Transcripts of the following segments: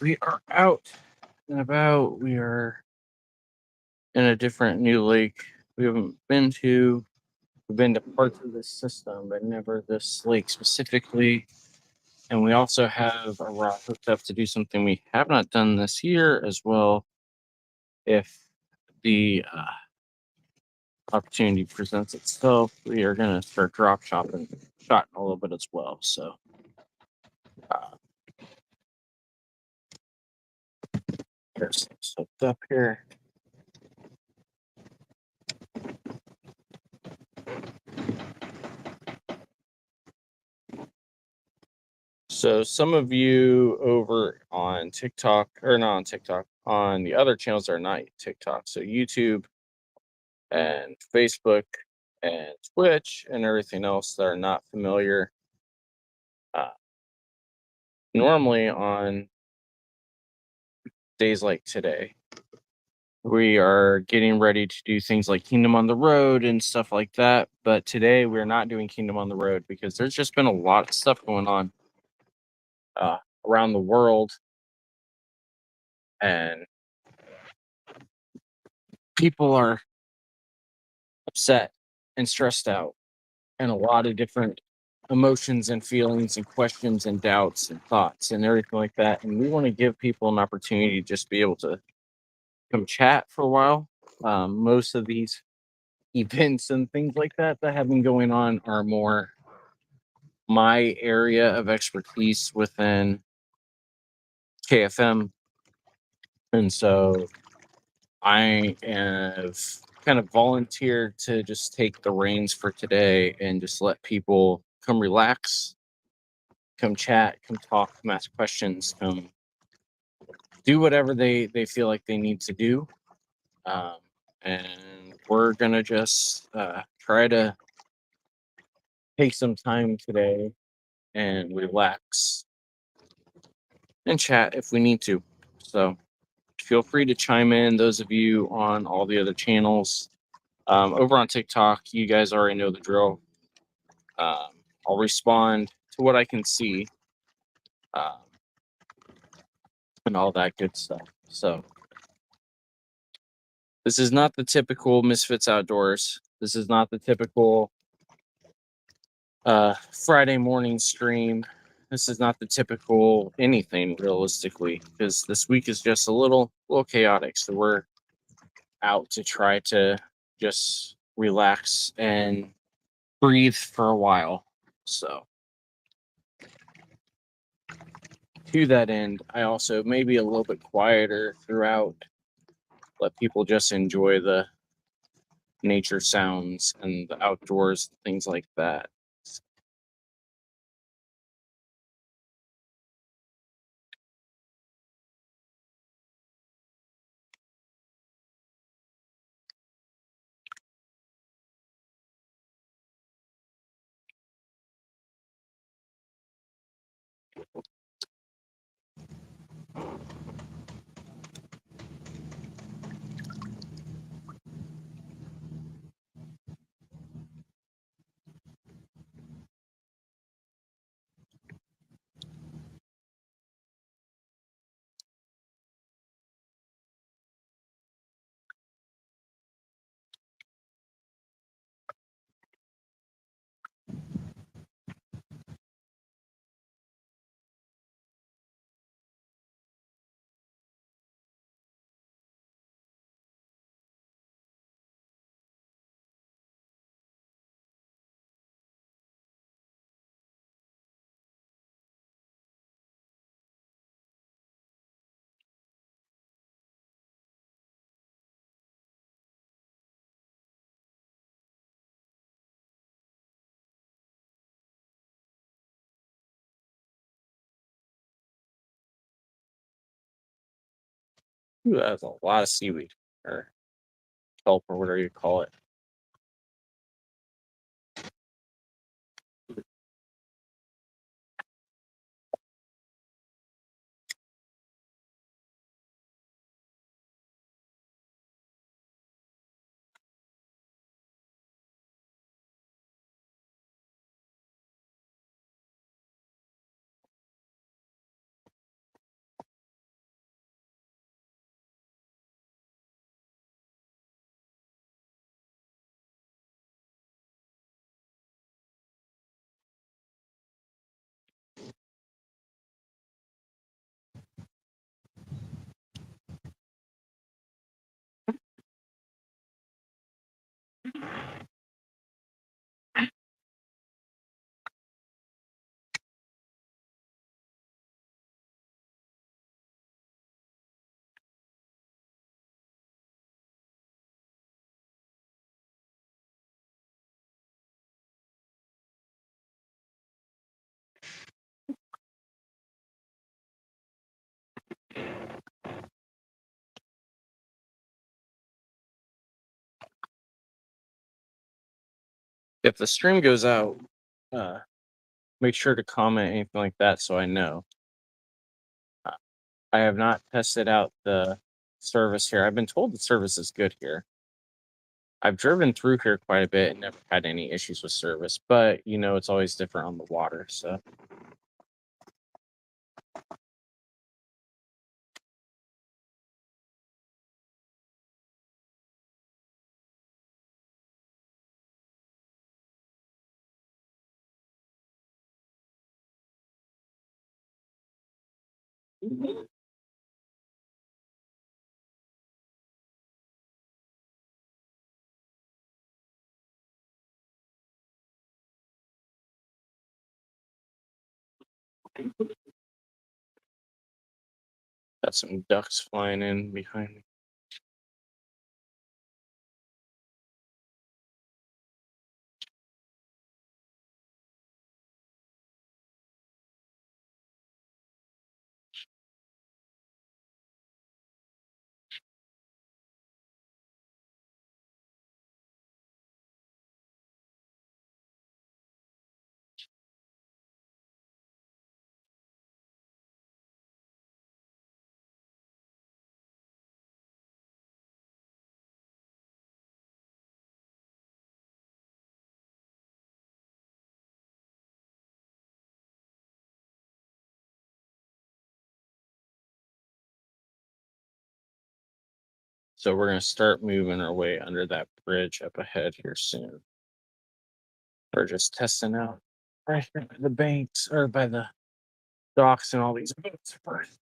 We are out and about. We are in a different new lake we haven't been to. We've been to parts of this system, but never this lake specifically. And we also have a rod hooked up to do something we have not done this year as well. If the opportunity presents itself, we are going to start drop shotting a little bit as well. So, uh, there's some stuff up here. So some of you over on TikTok, or not on TikTok, on the other channels that are not TikTok, so YouTube and Facebook and Twitch and everything else that are not familiar. Uh, Normally on days like today, we are getting ready to do things like Kingdom on the Road and stuff like that. But today we're not doing Kingdom on the Road because there's just been a lot of stuff going on uh, around the world, and people are upset and stressed out, and a lot of different emotions and feelings and questions and doubts and thoughts and everything like that. And we want to give people an opportunity to just be able to come chat for a while. Most of these events and things like that have been going on are more my area of expertise within KFM. And so I have kind of volunteered to just take the reins for today and just let people come relax, come chat, come talk, come ask questions, come do whatever they feel like they need to do. Um, and we're gonna just try to take some time today and relax and chat if we need to. So feel free to chime in. Those of you on all the other channels, over on TikTok, you guys already know the drill. Um, I'll respond to what I can see, um, and all that good stuff. So this is not the typical Misfits Outdoors. This is not the typical Friday morning stream. This is not the typical anything realistically, because this week is just a little chaotic. So we're out to try to just relax and breathe for a while. So to that end, I also maybe a little bit quieter throughout, let people just enjoy the nature sounds and the outdoors, things like that. Ooh, that's a lot of seaweed or kelp or whatever you call it. If the stream goes out, uh, make sure to comment anything like that so I know. Uh, I have not tested out the service here. I've been told the service is good here. I've driven through here quite a bit and never had any issues with service, but it's always different on the water. So got some ducks flying in behind me. So we're gonna start moving our way under that bridge up ahead here soon. We're just testing out right here by the banks or by the docks and all these boats first.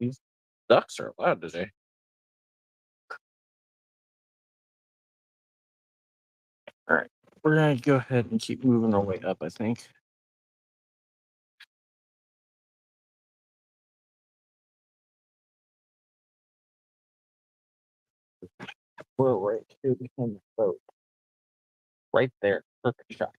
These ducks are loud today. All right, we're gonna go ahead and keep moving our way up. I think we're right here behind the boat, right there. Perfect shot.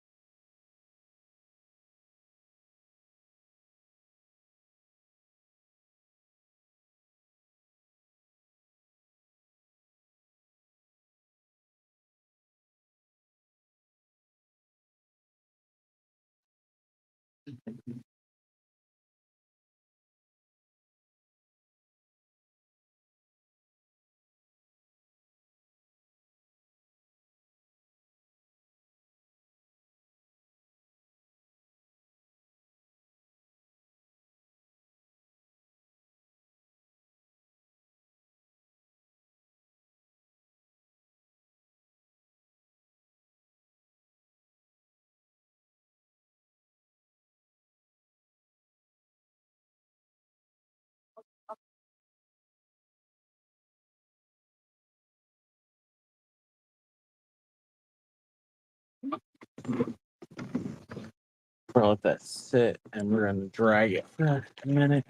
We're gonna let that sit, and we're gonna drag it for a minute.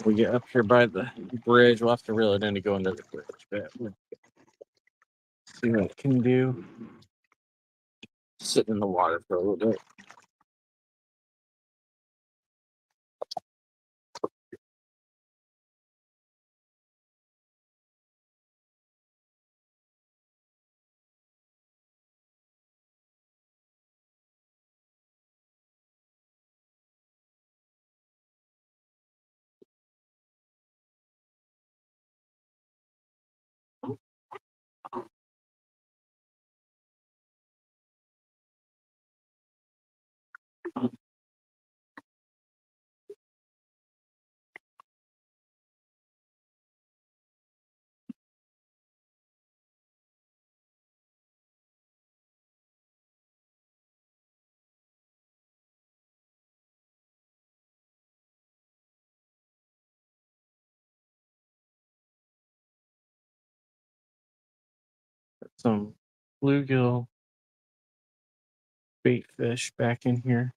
We get up here by the bridge. We'll have to reel it in to go under the bridge, but we'll see what it can do. Sit in the water for a little bit. some bluegill bait fish back in here.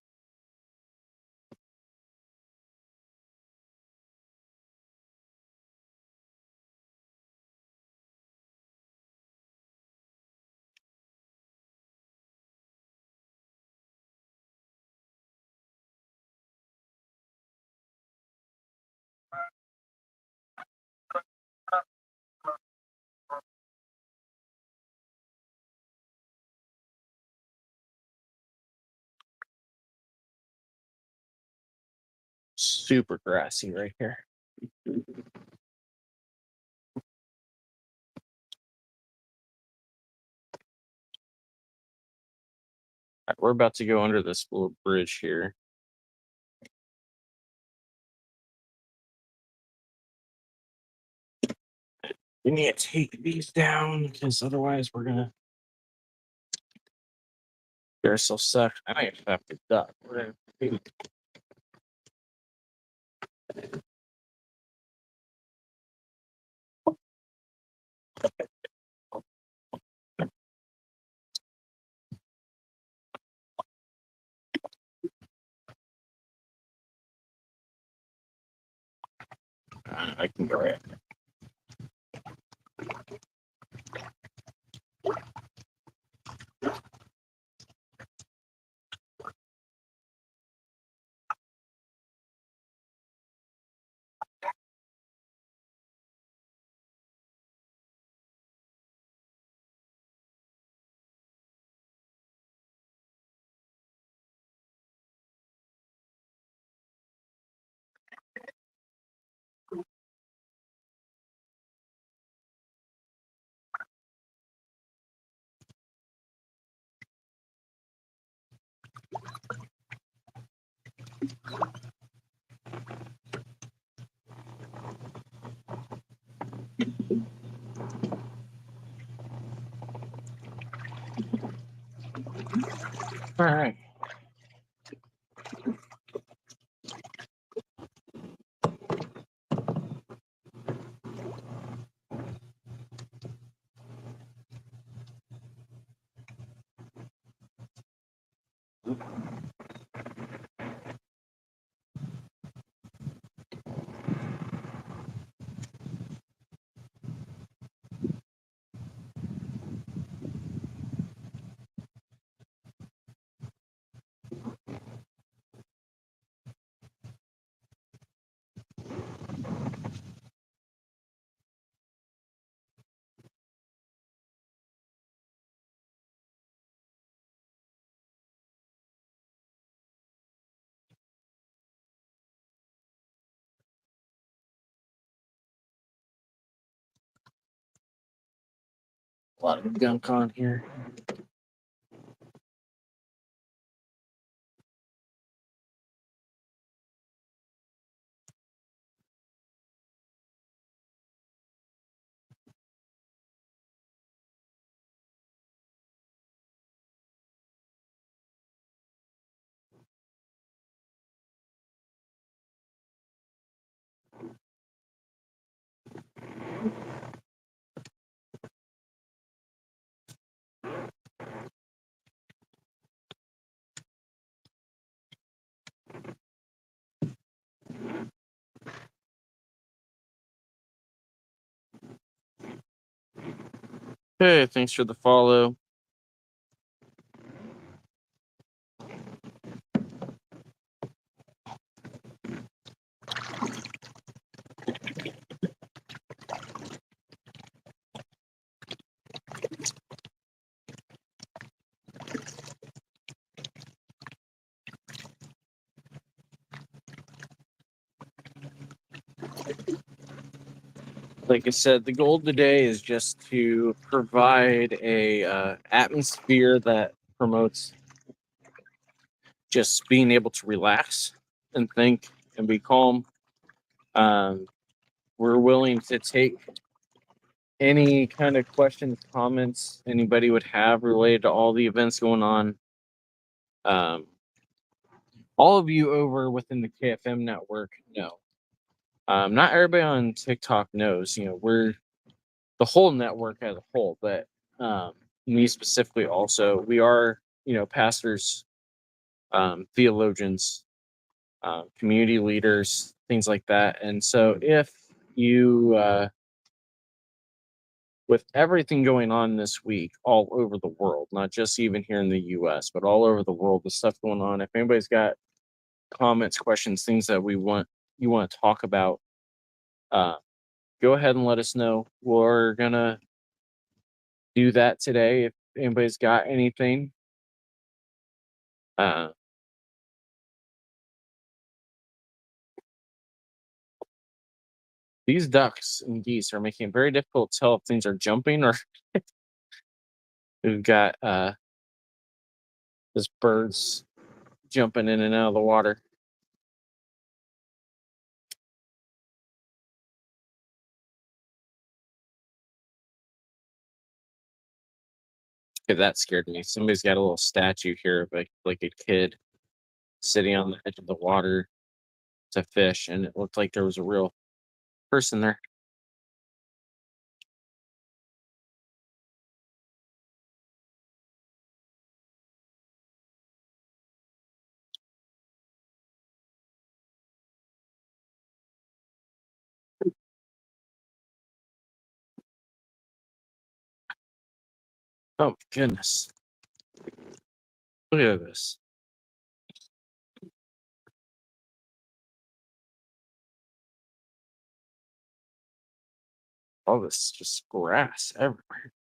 Super grassy right here. All right, we're about to go under this little bridge here. We need to take these down because otherwise we're gonna get ourselves stuck. I might have to duck. We're gonna I can go right. All right. A lot of gunk on here. Hey, thanks for the follow. Like I said, the goal today is just to provide a atmosphere that promotes just being able to relax and think and be calm. Um, we're willing to take any kind of questions, comments anybody would have related to all the events going on. All of you over within the KFM network know. Not everybody on TikTok knows. You know, we're the whole network as a whole, but Me specifically, also, we are, pastors, theologians, community leaders, things like that. And so, if you, with everything going on this week all over the world, not just even here in the US, but all over the world, the stuff going on, if anybody's got comments, questions, things that you want to talk about, uh, go ahead and let us know. We're gonna do that today. If anybody's got anything, uh, these ducks and geese are making it very difficult to tell if things are jumping or we've got this birds jumping in and out of the water. Okay, that scared me. Somebody's got a little statue here of like a kid sitting on the edge of the water to fish, and it looked like there was a real person there. Oh goodness. Look at this. All this just grass everywhere.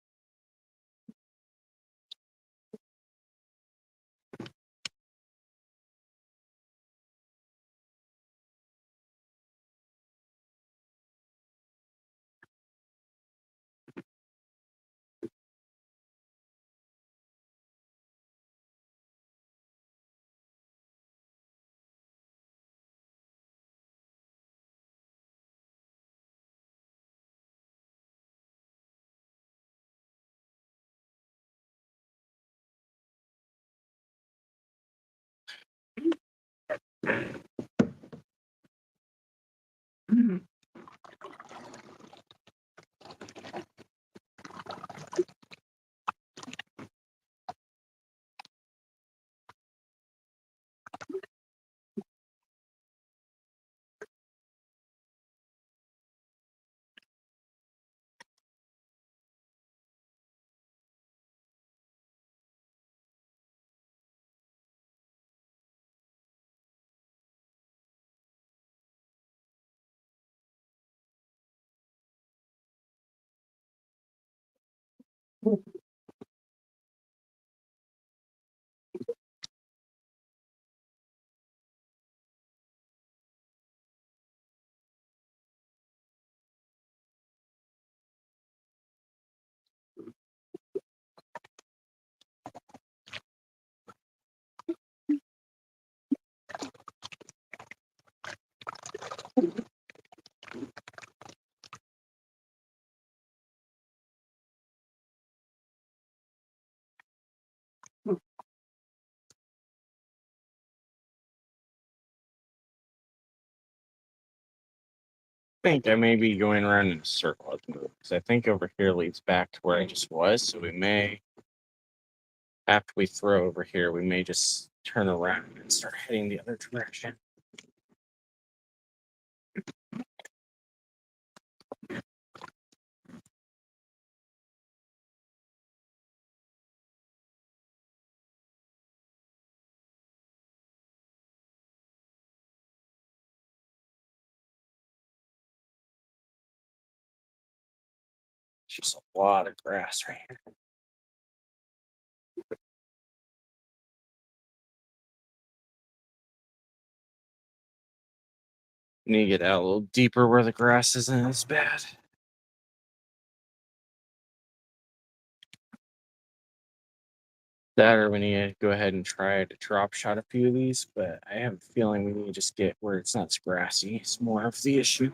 I think I may be going around in a circle at the moment because I think over here leads back to where I just was. So we may, after we throw over here, we may just turn around and start heading the other direction. Just a lot of grass right here. Need to get out a little deeper where the grass isn't as bad. That or we need to go ahead and try to drop shot a few of these, but I have a feeling we need to just get where it's not as grassy. It's more of the issue.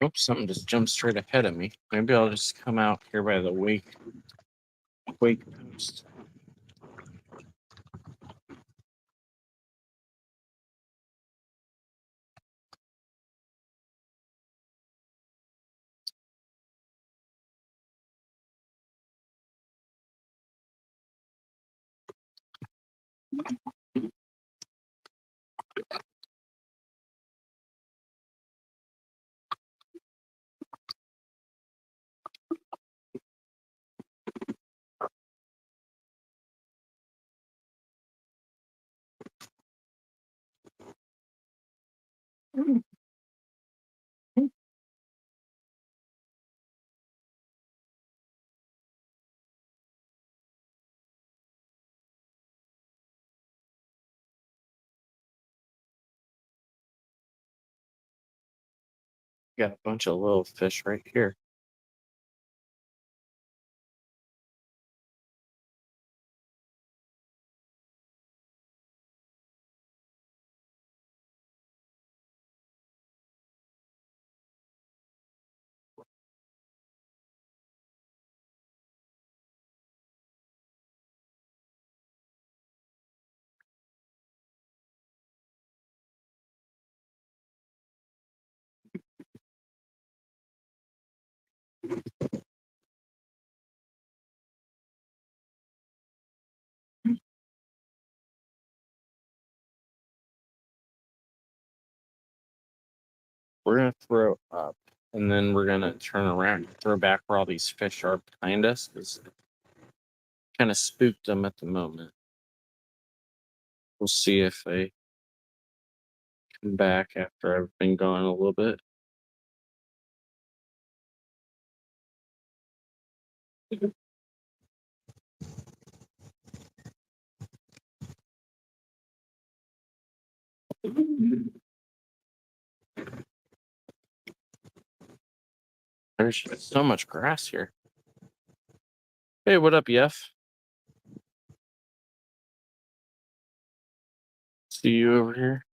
Oops, something just jumped straight ahead of me. Maybe I'll just come out here by the wake post. Got a bunch of little fish right here. We're gonna throw up, and then we're gonna turn around and throw back where all these fish are behind us. Because kind of spooked them at the moment. We'll see if they come back after I've been gone a little bit. There's so much grass here. Hey, what up, Yef? See you over here.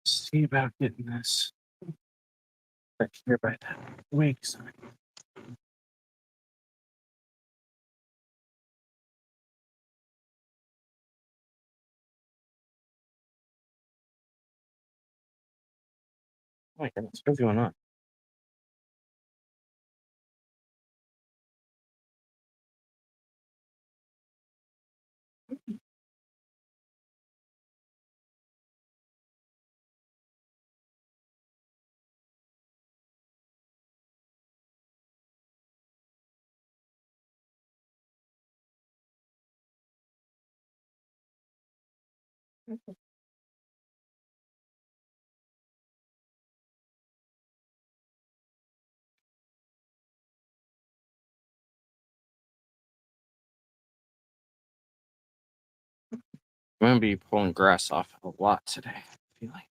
See about getting this back here by that wake sign. Oh my goodness, what's going on? I'm gonna be pulling grass off a lot today. I feel like.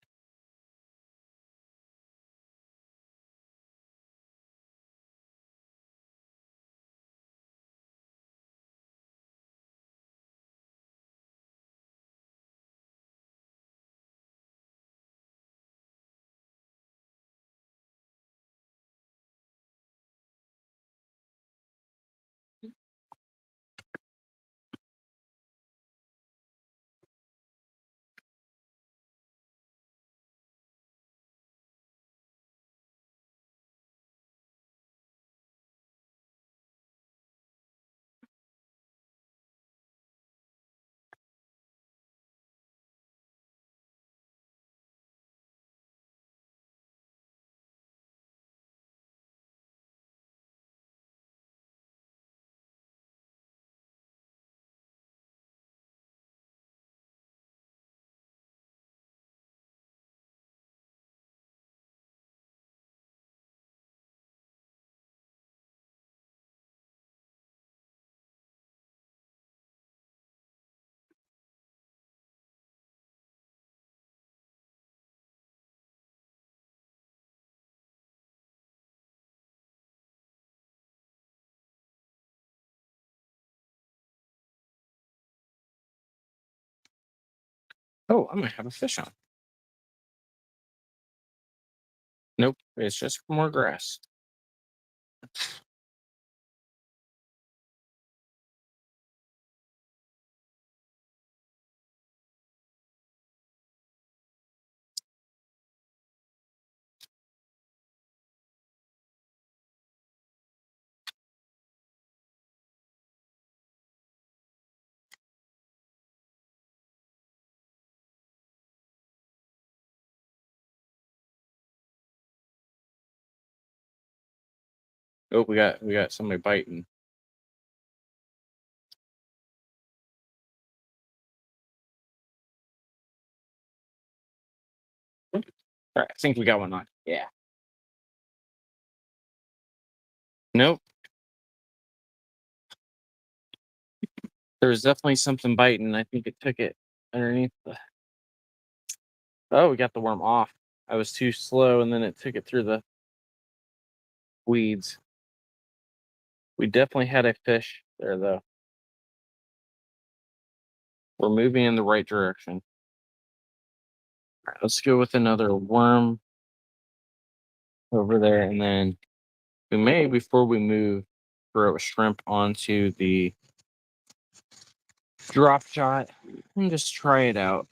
Oh, I might have a fish on. Nope, it's just more grass. Oh, we got somebody biting. All right, I think we got one on. Yeah. Nope. There was definitely something biting. I think it took it underneath the. Oh, we got the worm off. I was too slow, and then it took it through the weeds. We definitely had a fish there, though. We're moving in the right direction. All right, let's go with another worm over there, and then we may, before we move, throw a shrimp onto the drop shot and just try it out.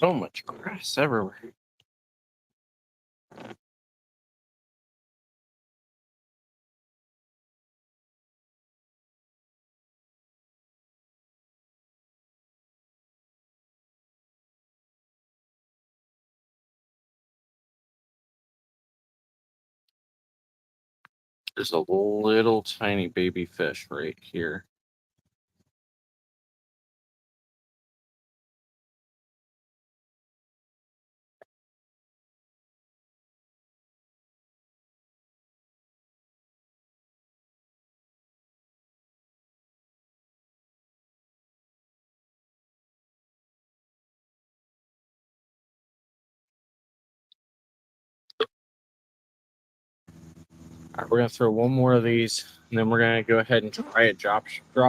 So much grass everywhere. There's a little tiny baby fish right here. All right, we're gonna throw one more of these, and then we're gonna go ahead and try a drop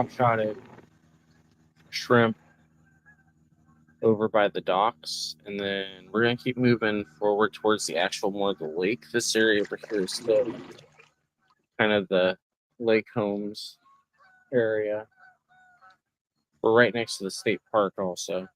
shot at shrimp over by the docks, and then we're gonna keep moving forward towards the actual more of the lake. This area over here is still kind of the lake homes area. We're right next to the state park also.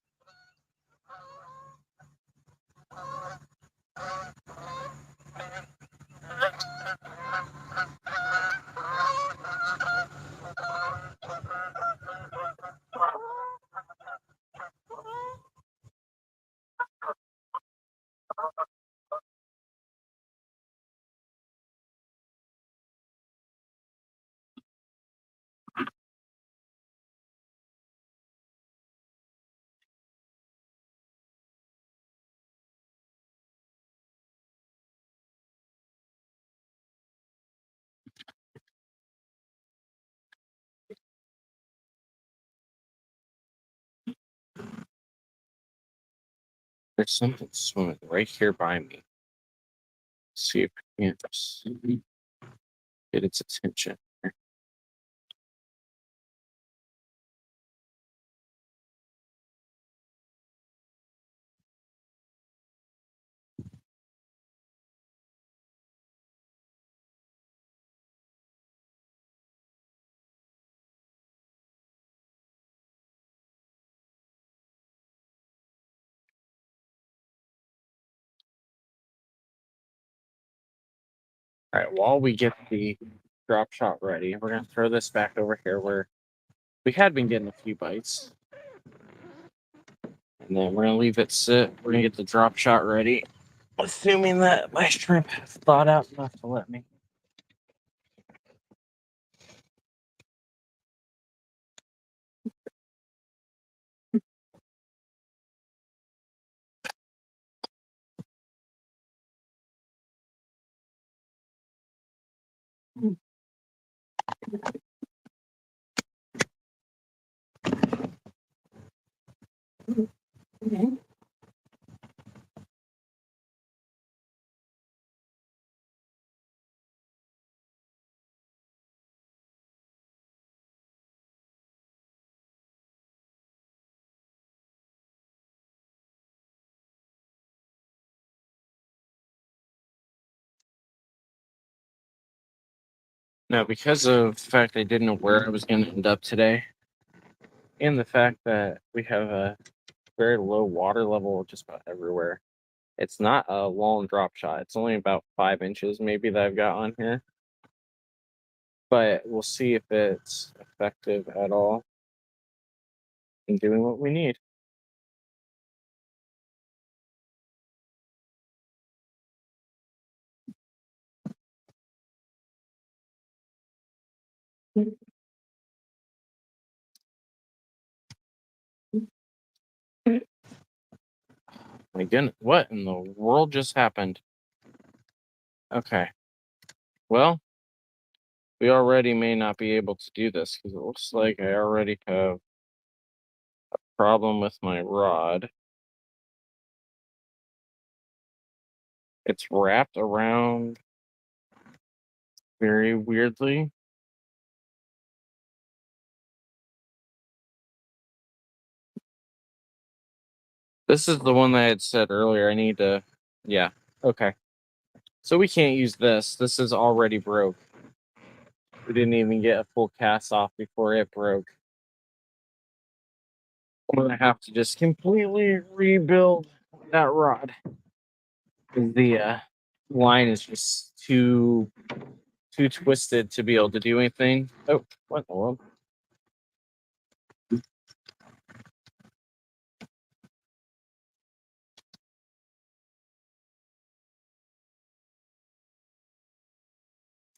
There's something swimming right here by me. See if I can just get its attention. All right, while we get the drop shot ready, we're gonna throw this back over here where we had been getting a few bites. And then we're gonna leave it sit. We're gonna get the drop shot ready. Assuming that my shrimp has thawed out enough to let me. Now, because of the fact I didn't know where I was gonna end up today, and the fact that we have a very low water level just about everywhere, it's not a long drop shot. It's only about 5 inches maybe that I've got on here. But we'll see if it's effective at all in doing what we need. My goodness, what in the world just happened? Okay. Well, we already may not be able to do this because it looks like I already have a problem with my rod. It's wrapped around very weirdly. This is the one that I had said earlier. I need to, yeah, okay. So we can't use this. This is already broke. We didn't even get a full cast off before it broke. I'm gonna have to just completely rebuild that rod. 'Cause the line is just too twisted to be able to do anything. Oh, what in the world?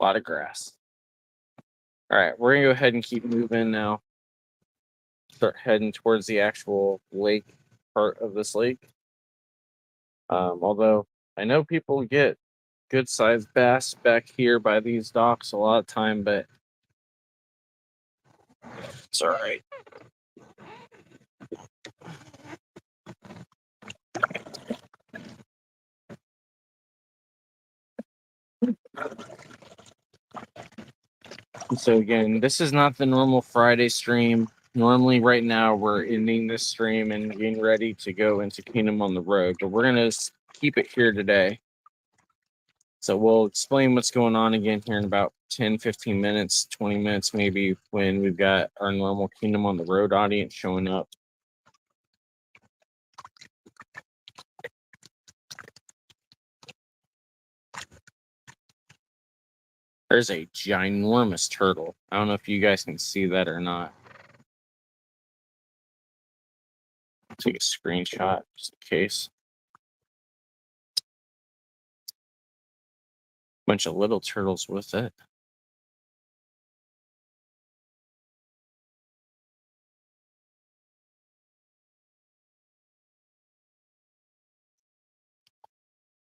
A lot of grass. All right, we're gonna go ahead and keep moving now. Start heading towards the actual lake part of this lake. Although I know people get good sized bass back here by these docks a lot of time, but it's all right. So again, this is not the normal Friday stream. Normally, right now we're ending this stream and getting ready to go into Kingdom on the Road, but we're gonna keep it here today. So we'll explain what's going on again here in about 10, 15 minutes, 20 minutes maybe, when we've got our normal Kingdom on the Road audience showing up. There's a ginormous turtle. I don't know if you guys can see that or not. Take a screenshot just in case. Bunch of little turtles with it.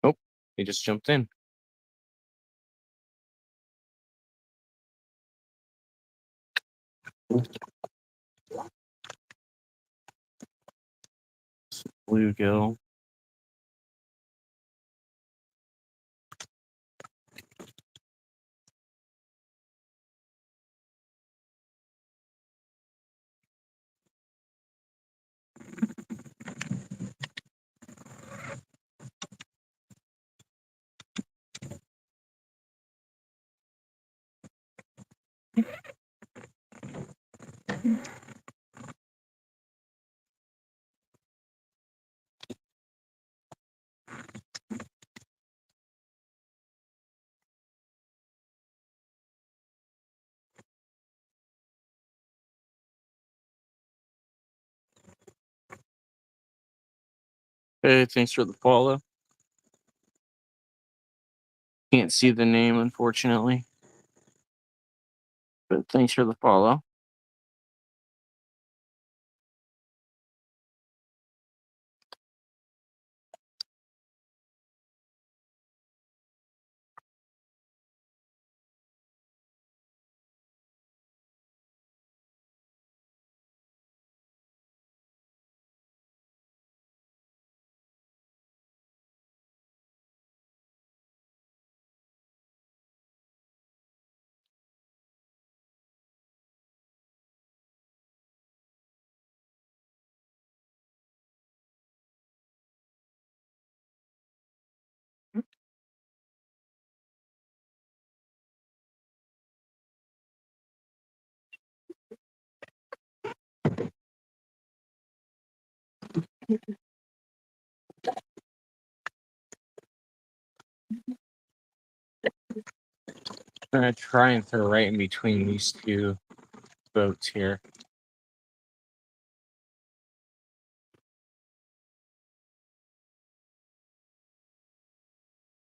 Oh, he just jumped in. Bluegill. Hey, thanks for the follow. Can't see the name, unfortunately. But thanks for the follow. I'm gonna try and throw right in between these two boats here.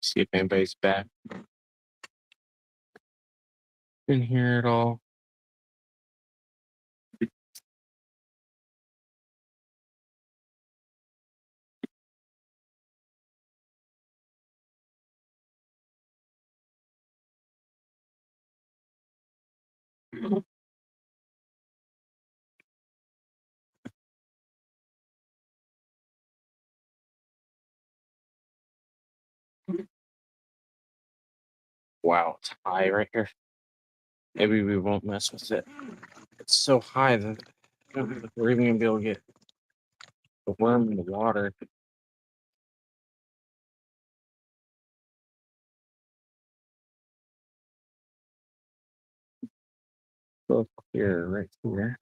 See if anybody's back in here at all. Wow, it's high right here. Maybe we won't mess with it. It's so high that I don't know if we're even gonna be able to get the worm in the water. Look here, right here.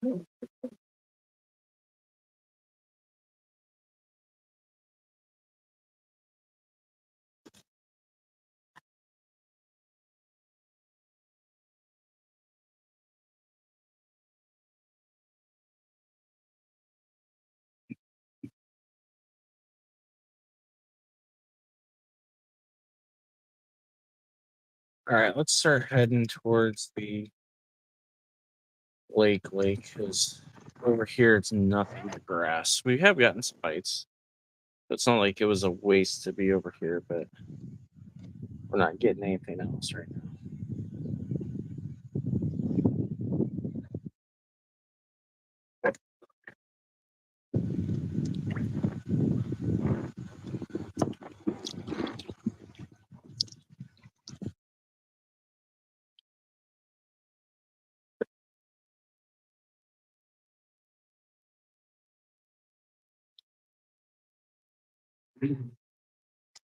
All right, let's start heading towards the lake, because over here it's nothing but grass. We have gotten some bites. So it's not like it was a waste to be over here, but we're not getting anything else right now.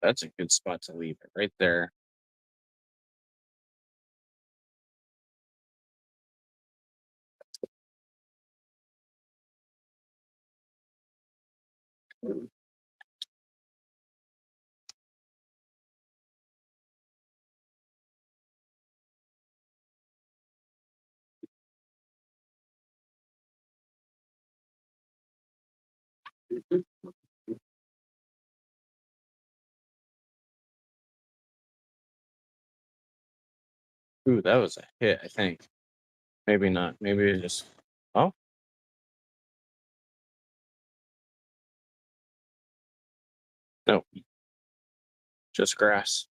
That's a good spot to leave it right there. Ooh, that was a hit, I think. Maybe not. Maybe it just. Oh, no, just grass.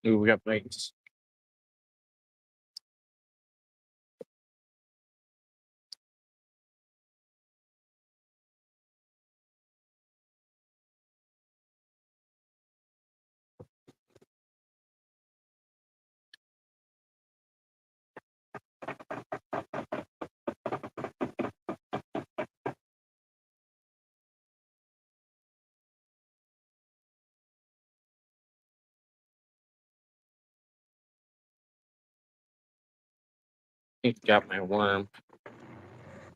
Ooh, we got bites. He got my worm.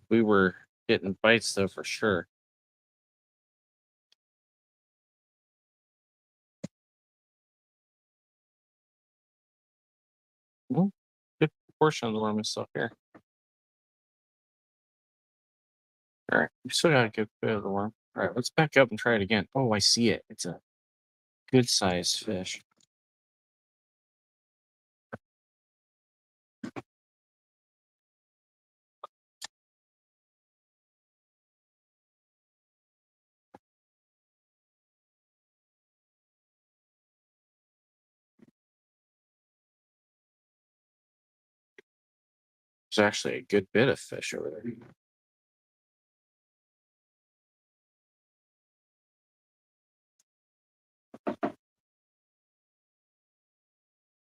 We were getting bites though for sure. Well, good portion of the worm is still here. All right, we still got a good bit of the worm. All right, let's back up and try it again. Oh, I see it. It's a good sized fish. There's actually a good bit of fish over there.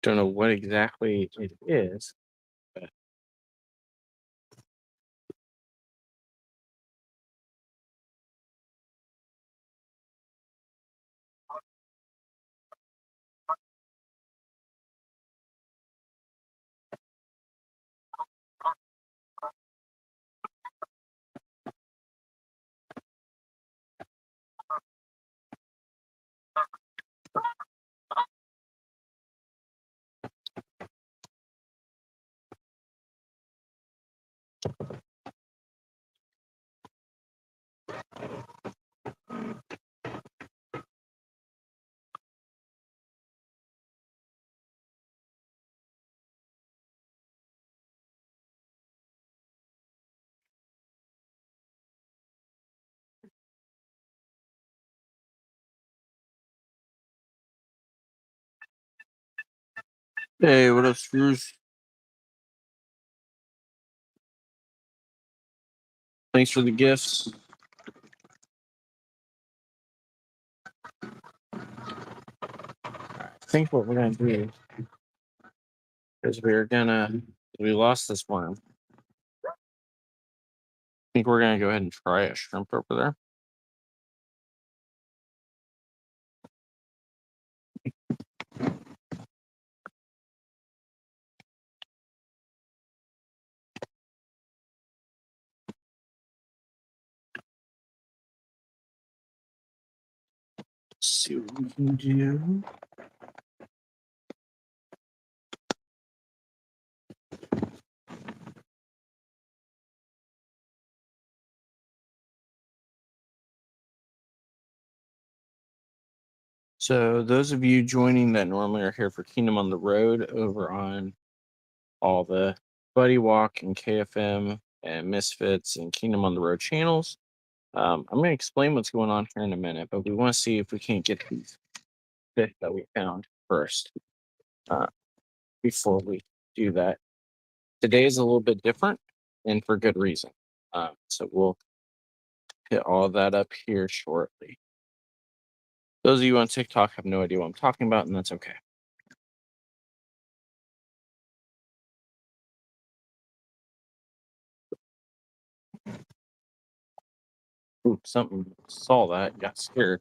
Don't know what exactly it is, but hey, what up, Screws? Thanks for the gifts. I think what we're gonna do is we lost this worm. I think we're gonna go ahead and try a shrimp over there. See what we can do. So those of you joining that normally are here for Kingdom on the Road over on all the Buddy Walk and KFM and Misfits and Kingdom on the Road channels. I'm going to explain what's going on here in a minute, but we want to see if we can't get these fish that we found first uh, before we do that. Today is a little bit different and for good reason. So we'll hit all that up here shortly. Those of you on TikTok have no idea what I'm talking about, and that's okay. Ooh, something saw that, got scared.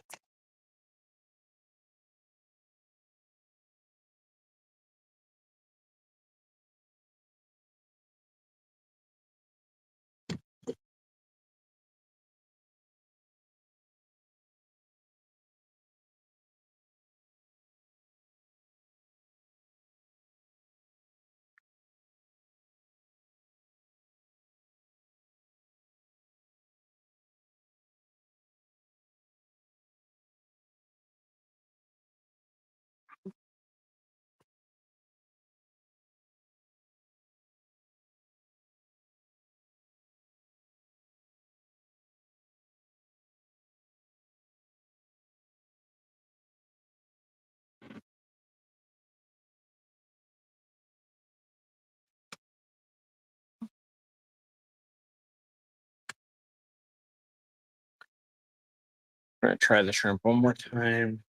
We're gonna try the shrimp one more time.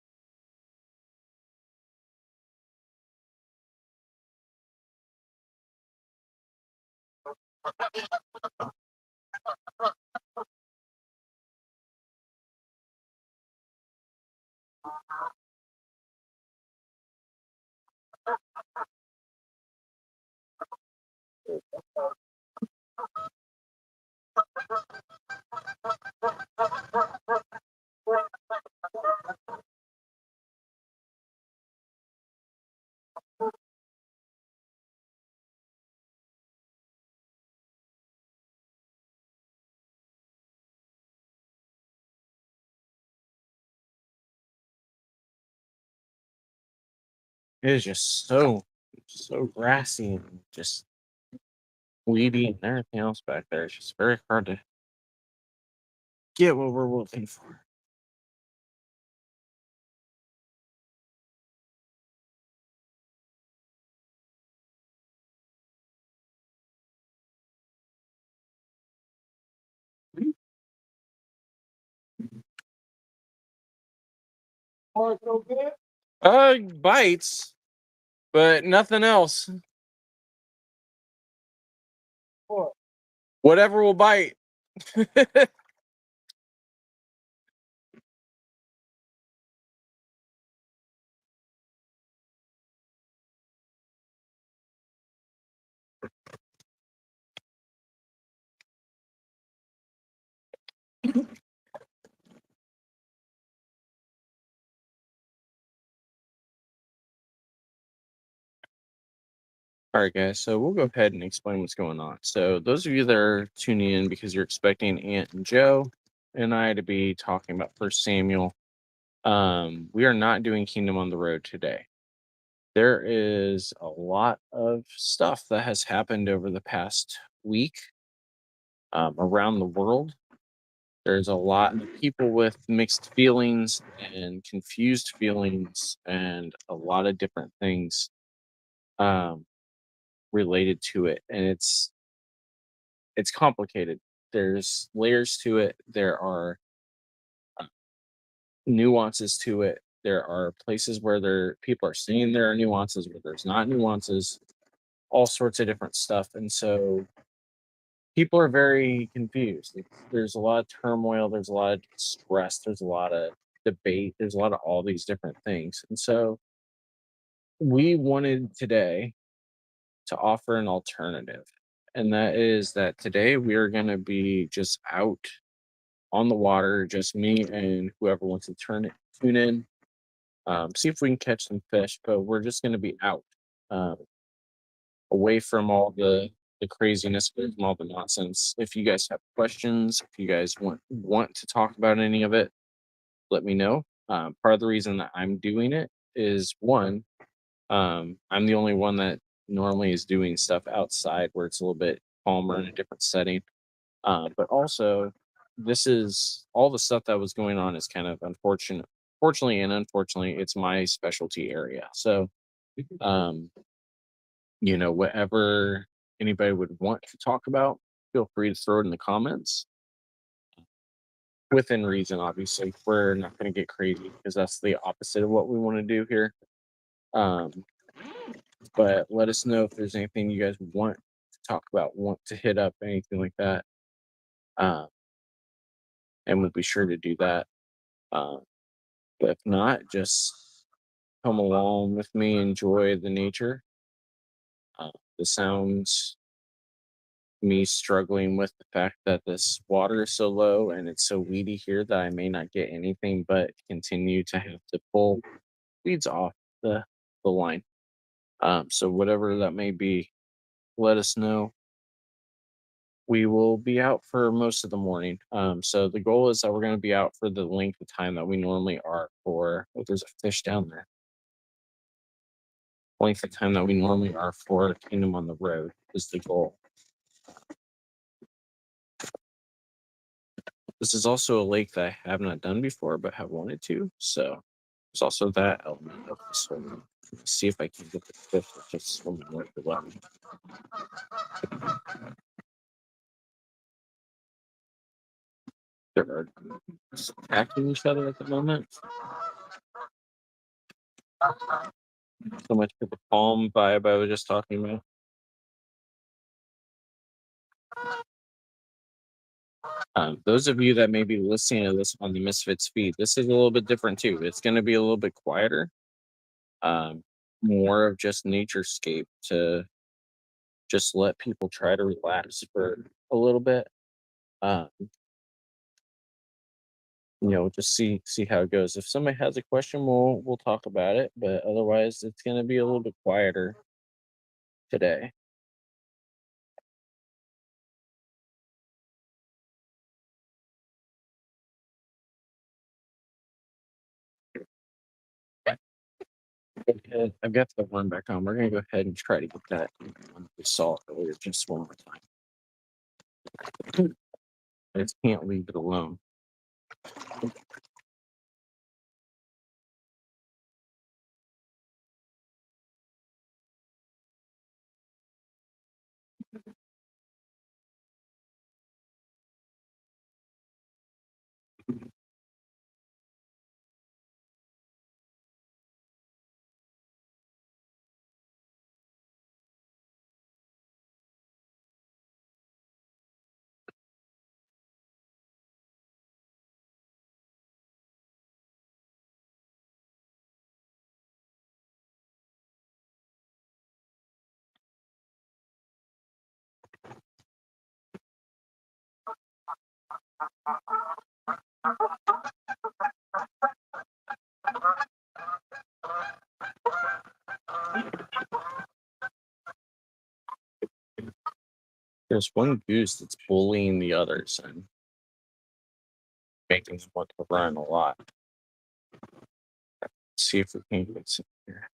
It is just so grassy and just weedy and everything else back there. It's just very hard to get what we're looking for. Bites, but nothing else. Whatever will bite. All right, guys. So we'll go ahead and explain what's going on. So those of you that are tuning in because you're expecting Aunt and Joe and I to be talking about First Samuel, we are not doing Kingdom on the Road today. There is a lot of stuff that has happened over the past week around the world. There's a lot of people with mixed feelings and confused feelings, and a lot of different things um, related to it, and it's complicated. There's layers to it. There are uh, nuances to it. There are places where people are saying there are nuances where there's not nuances. All sorts of different stuff, and so people are very confused. There's a lot of turmoil. There's a lot of stress. There's a lot of debate. There's a lot of all these different things, and so we wanted today to offer an alternative, and that is that today we are going to be just out on the water, just me and whoever wants to tune in, see if we can catch some fish. But we're just going to be out, um, away from all the craziness, away from all the nonsense. If you guys have questions, if you guys want to talk about any of it, let me know. Part of the reason that I'm doing it is one, I'm the only one that normally is doing stuff outside where it's a little bit calmer in a different setting. But also, this is all the stuff that was going on is kind of unfortunate. Fortunately and unfortunately, it's my specialty area. So, um, whatever anybody would want to talk about, feel free to throw it in the comments within reason. Obviously, we're not going to get crazy because that's the opposite of what we want to do here. Um, but let us know if there's anything you guys want to talk about, want to hit up, anything like that. Uh, and we'll be sure to do that. Uh, but if not, just come along with me, enjoy the nature, uh, the sounds, me struggling with the fact that this water is so low and it's so weedy here that I may not get anything but continue to have to pull weeds off the the line. So whatever that may be, let us know. We will be out for most of the morning. So the goal is that we're going to be out for the length of time that we normally are for. Oh, there's a fish down there. Length of time that we normally are for Kingdom on the Road is the goal. This is also a lake that I have not done before, but have wanted to. So there's also that element of the swimming. See if I can get the fish that just swimming right below me. They're attacking each other at the moment. So much for the calm vibe I was just talking about. Those of you that may be listening to this on the Misfits feed, this is a little bit different too. It's going to be a little bit quieter, um, more of just naturescape to just let people try to relax for a little bit. Uh, just see how it goes. If somebody has a question, we'll talk about it. But otherwise, it's going to be a little bit quieter today. Go ahead. I've got the one back on. We're gonna go ahead and try to get that one we saw earlier just one more time. I just can't leave it alone. There's one goose that's bullying the others and making them want to run a lot. See if we can get some here.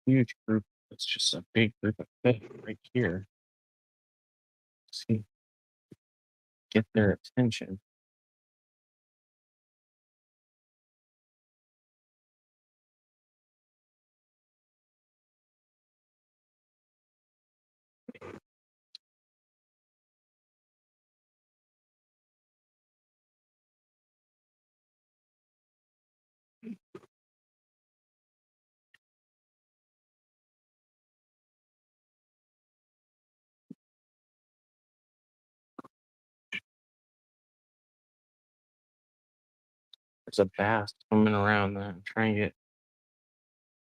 Huge group. It's just a big group of fish right here. See, get their attention. There's a bass swimming around that I'm trying to get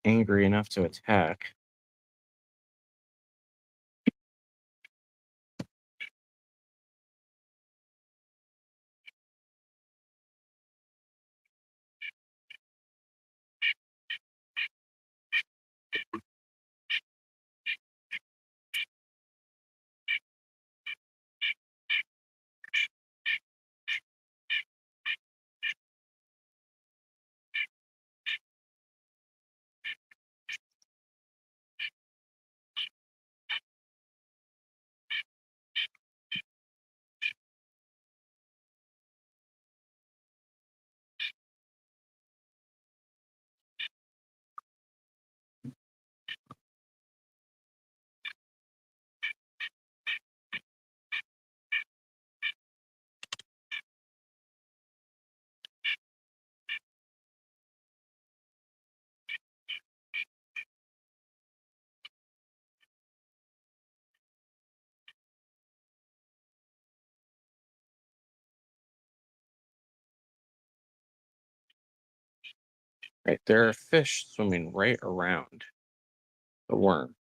angry enough to attack. Right, there are fish swimming right around the worm.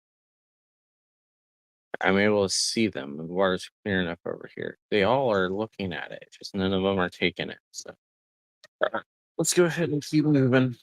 I'm able to see them. The water's clear enough over here. They all are looking at it, just none of them are taking it. So let's go ahead and keep moving.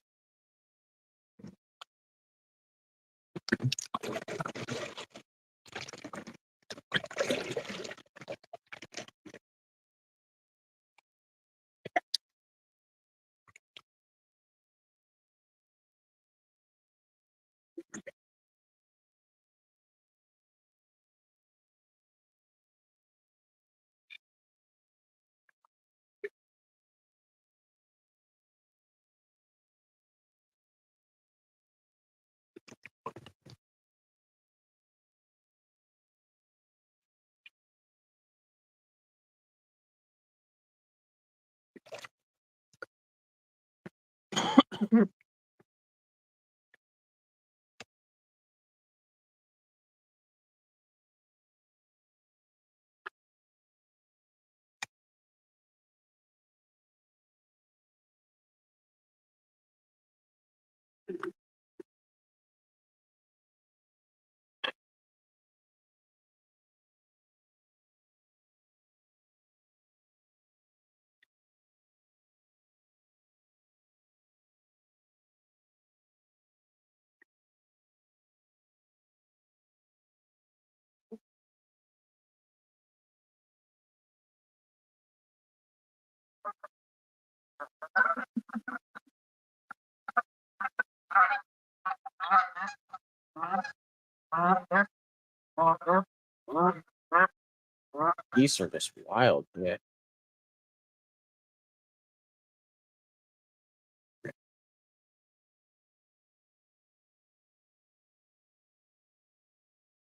Geese are just wild. Yeah.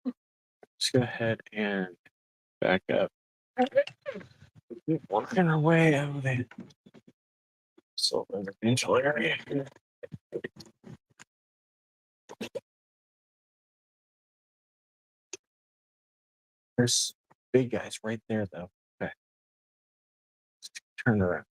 Let's go ahead and back up. Keep working our way out of the so residential area. There's big guys right there, though. Okay, turn around.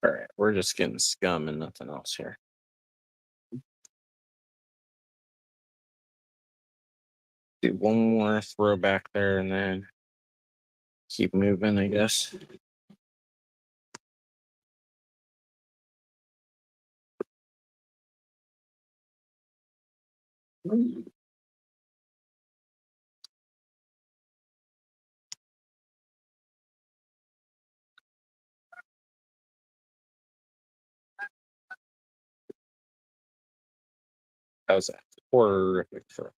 All right, we're just getting scum and nothing else here. Do one more throw back there and then keep moving, I guess. How's that? Horrific throw.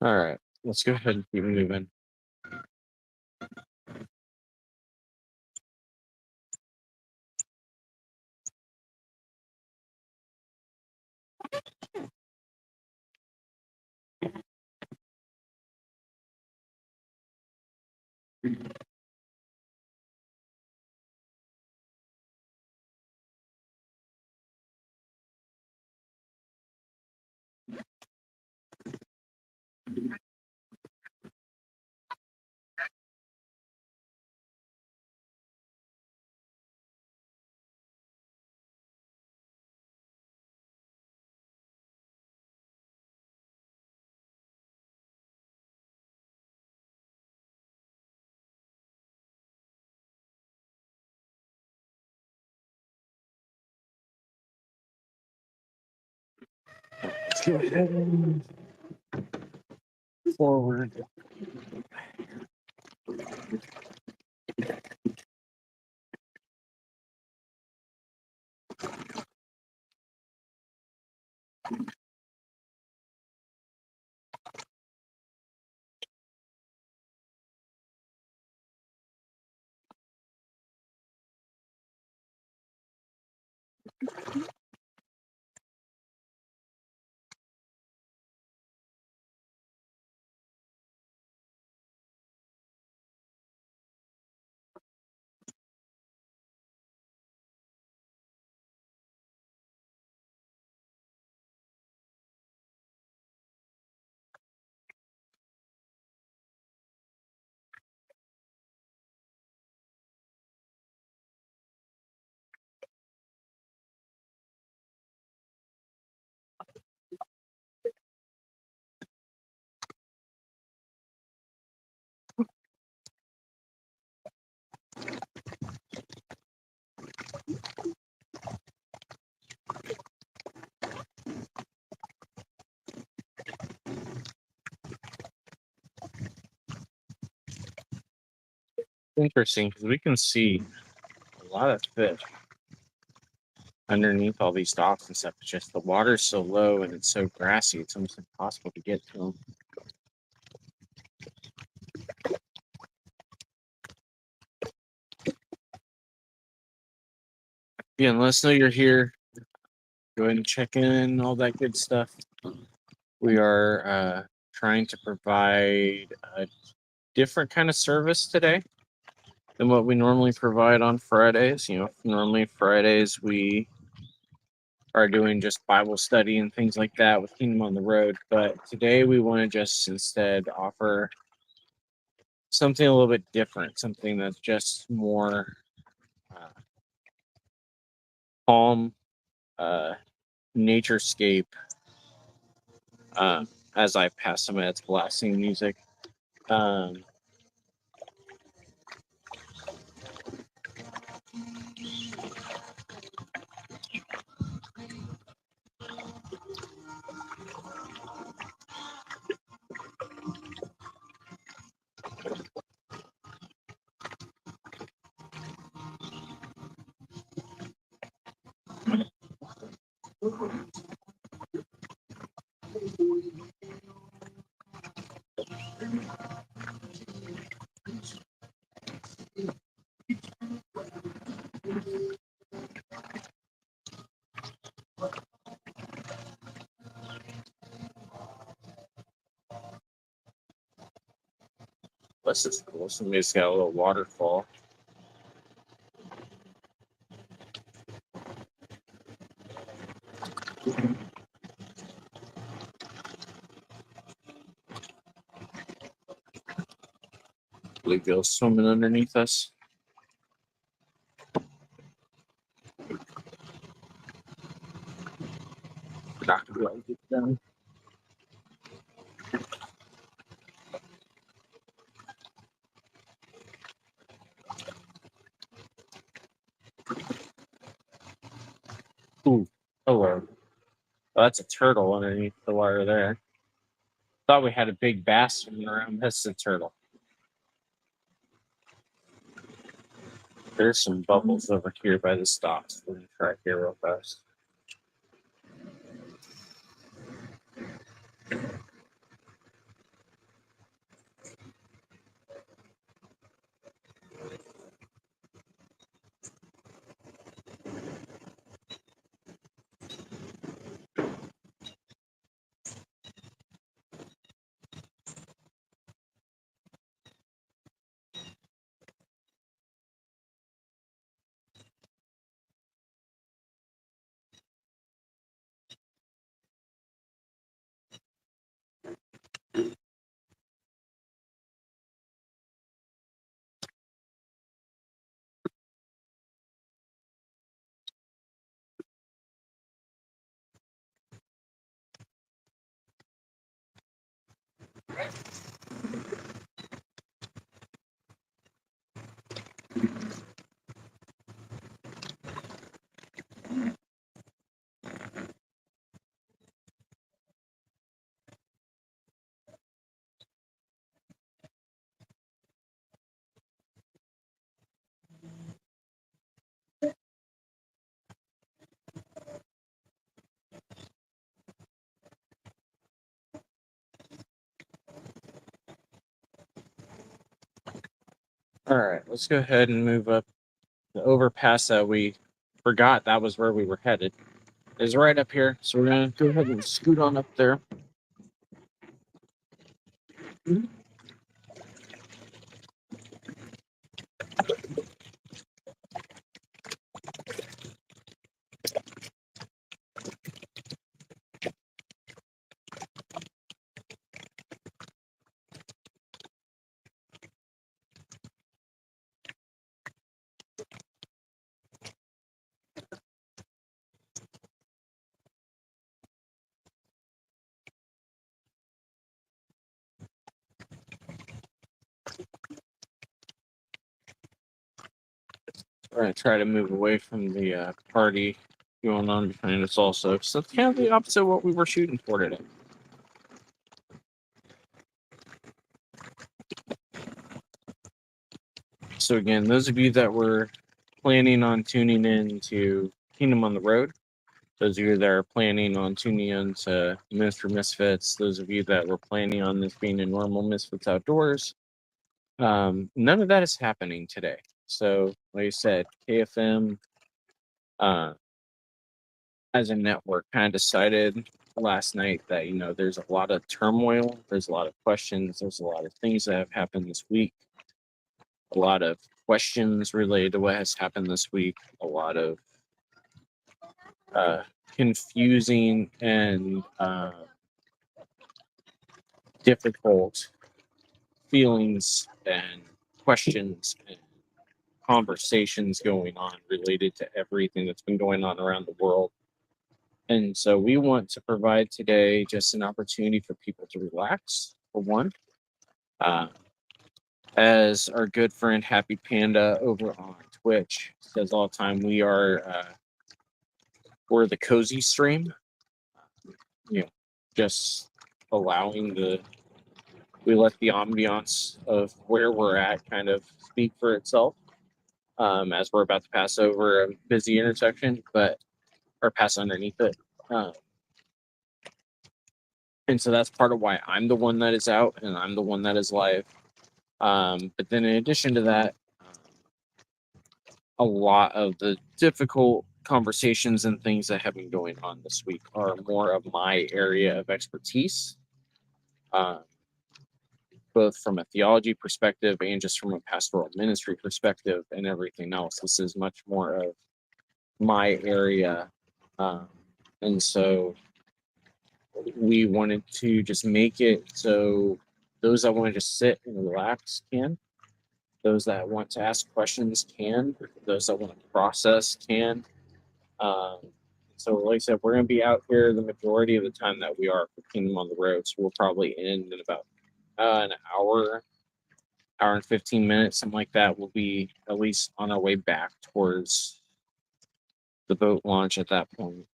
All right, let's go ahead and keep moving. Let's go ahead and forward. Interesting because we can see a lot of fish underneath all these docks and stuff. It's just the water's so low and it's so grassy, it's almost impossible to get to them. Yeah, and let us know you're here. Go ahead and check in, all that good stuff. We are trying to provide a different kind of service today than what we normally provide on Fridays. Normally Fridays we are doing just Bible study and things like that with Kingdom on the Road. But today we want to just instead offer something a little bit different, something that's just more calm, naturescape. As I pass some of its blasting music. Um, this is cool. Somebody's got a little waterfall. Bluegills swimming underneath us. Not gonna be able to get down. Ooh, hello. Oh, that's a turtle underneath the wire there. Thought we had a big bass swimming around. That's a turtle. There's some bubbles over here by the stops. Let me try here real fast. All right, let's go ahead and move up the overpass that we forgot that was where we were headed. Is right up here. So we're gonna go ahead and scoot on up there. We're gonna try to move away from the party going on behind us also. So it's kind of the opposite of what we were shooting for today. So again, those of you that were planning on tuning in to Kingdom on the Road, those of you that are planning on tuning in to Minister Misfits, those of you that were planning on this being a normal Misfits Outdoors, none of that is happening today. So, like I said, KFM as a network kind of decided last night that, there's a lot of turmoil, there's a lot of questions, there's a lot of things that have happened this week, a lot of questions related to what has happened this week, a lot of confusing and difficult feelings and questions and conversations going on related to everything that's been going on around the world. And so we want to provide today just an opportunity for people to relax, for one. As our good friend Happy Panda over on Twitch says all the time, we're the cozy stream. Just allowing we let the ambiance of where we're at kind of speak for itself. As we're about to pass over a busy intersection, or pass underneath it. And so that's part of why I'm the one that is out and I'm the one that is live. But then in addition to that, a lot of the difficult conversations and things that have been going on this week are more of my area of expertise, both from a theology perspective and just from a pastoral ministry perspective and everything else. This is much more of my area. And so we wanted to just make it so those that want to just sit and relax can. Those that want to ask questions can. Those that want to process can. So, like I said, we're going to be out here the majority of the time that we are for Kingdom on the Road. So we'll probably end in about an hour and 15 minutes, something like that. We'll be at least on our way back towards the boat launch at that point.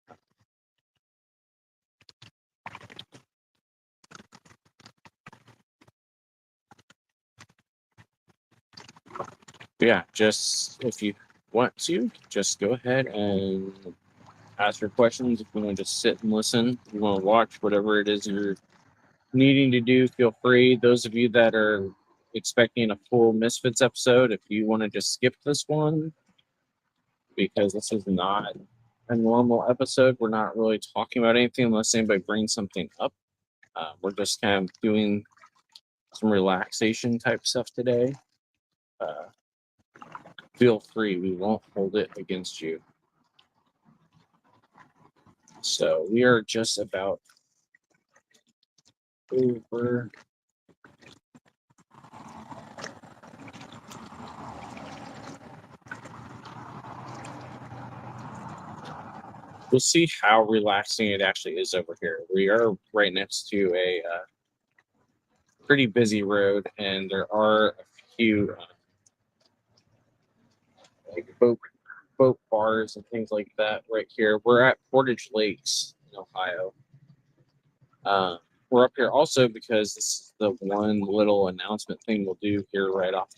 Yeah, just if you want to, just go ahead and ask your questions. If you want to just sit and listen, if you want to watch whatever it is you're needing to do, feel free. Those of you that are expecting a full Misfits episode, if you want to just skip this one, because this is not a normal episode, we're not really talking about anything unless anybody brings something up. We're just kind of doing some relaxation type stuff today. Feel free, we won't hold it against you. So we are just about over. We'll see how relaxing it actually is over here. We are right next to a pretty busy road, and there are a few like boat bars and things like that right here. We're at Portage Lakes in Ohio. We're up here also because this is the one little announcement thing we'll do here right off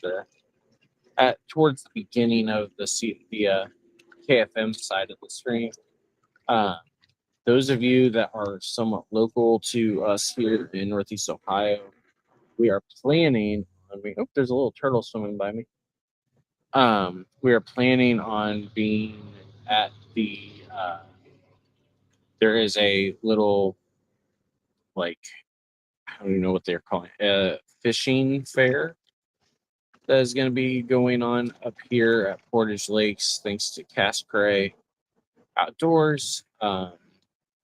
towards the beginning of the KFM side of the stream. Those of you that are somewhat local to us here in Northeast Ohio, we are planning. There's a little turtle swimming by me. We are planning on being at the there is a little, like, I don't even know what they're calling it, fishing fair that is going to be going on up here at Portage Lakes, thanks to Cast Prey Outdoors,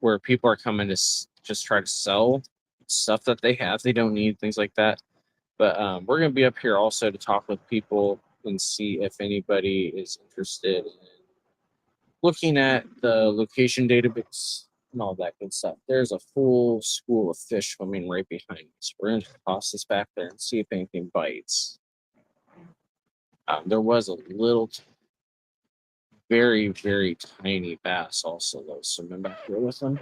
where people are coming to just try to sell stuff that they have they don't need, things like that. But we're going to be up here also to talk with people and see if anybody is interested in looking at the location database and all that good stuff. There's a full school of fish swimming right behind us. We're going to toss this back there and see if anything bites. There was a little, very, very tiny bass also, though, swimming back here with them.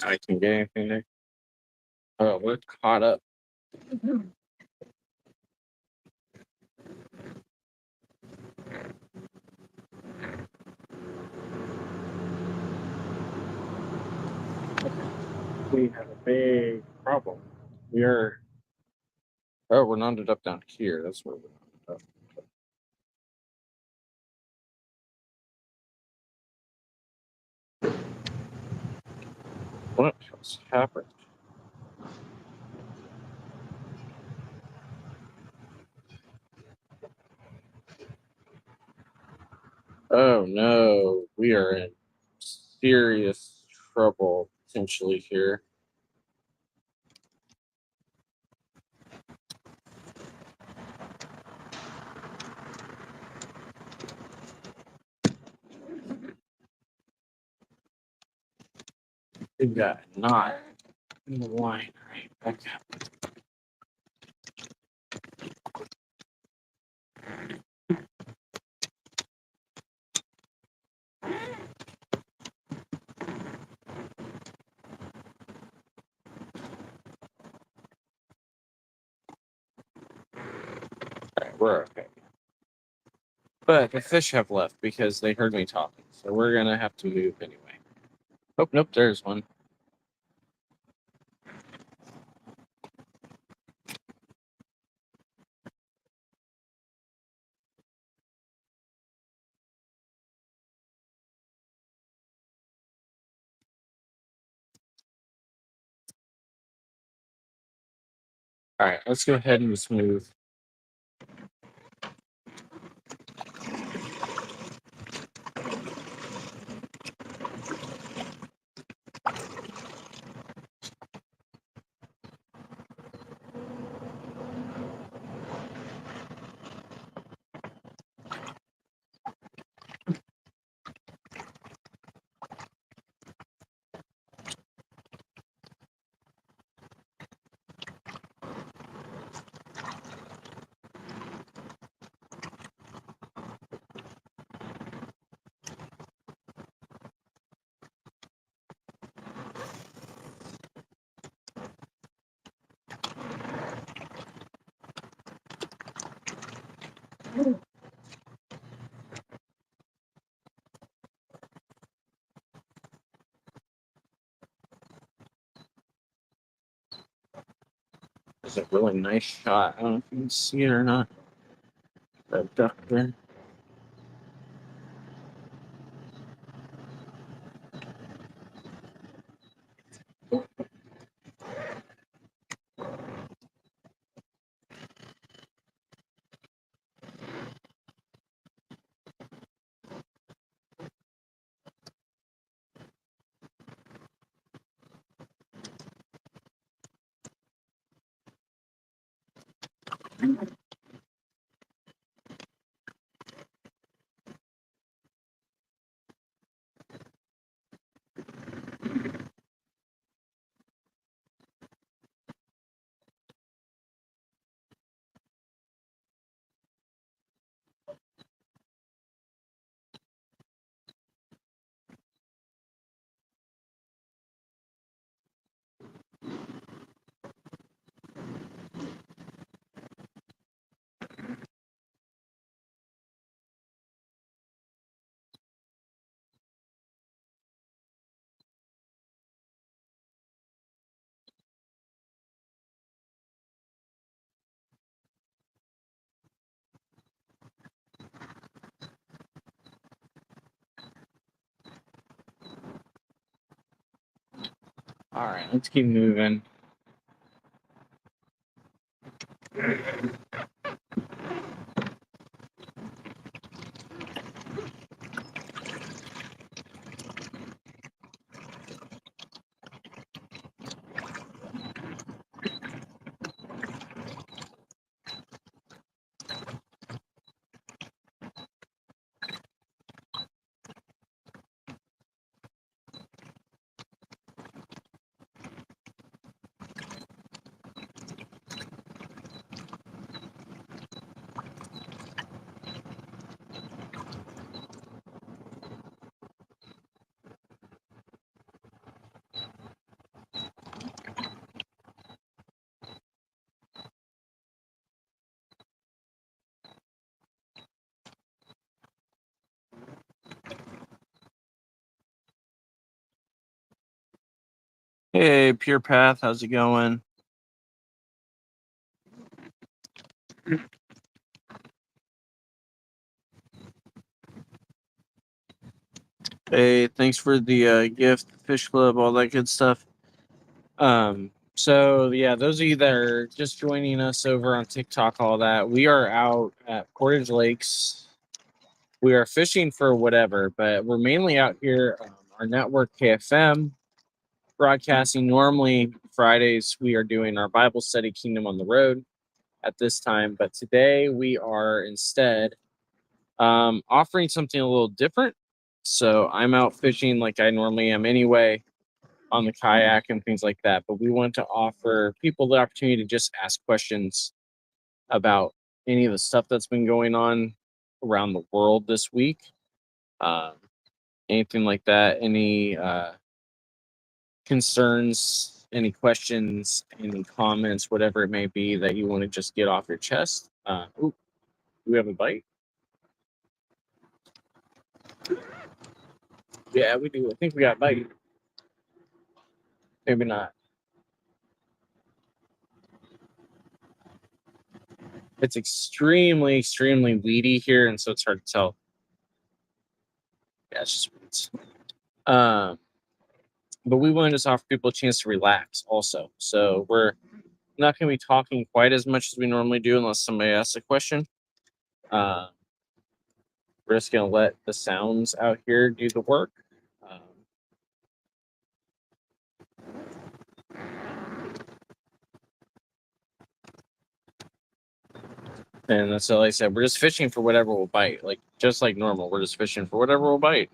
I can get anything there. Oh, we're caught up. We have a big problem. We are. Oh, we're knotted up down here. That's where we're knotted up. What has happened? Oh no, we are in serious trouble potentially here. We've got a knot in the line right back up. All right, we're okay. But the fish have left because they heard me talking, so we're gonna have to move anyway. Oh, nope, there's one. All right, let's go ahead and just move. It's a really nice shot. I don't know if you can see it or not. That duck there. All right, let's keep moving. Hey, Pure Path, how's it going? Hey, thanks for the gift, Fish Club, all that good stuff. So yeah, those of you that are just joining us over on TikTok, all that, we are out at Portage Lakes. We are fishing for whatever, but we're mainly out here. Our network KFM broadcasting. Normally Fridays we are doing our Bible study, Kingdom on the Road, at this time, but today we are instead offering something a little different. So I'm out fishing like I normally am anyway, on the kayak and things like that. But we want to offer people the opportunity to just ask questions about any of the stuff that's been going on around the world this week. Um, Anything like that, any concerns, any questions, any comments, whatever it may be that you want to just get off your chest. Ooh, do we have a bite? Yeah, we do. I think we got a bite. Maybe not. It's extremely, extremely weedy here, and so it's hard to tell. Yeah, it's just weeds. But we want to just offer people a chance to relax also. So we're not going to be talking quite as much as we normally do unless somebody asks a question. Uh, we're just going to let the sounds out here do the work. Um, and that's all I said. We're just fishing for whatever will bite, like just like normal. We're just fishing for whatever will bite.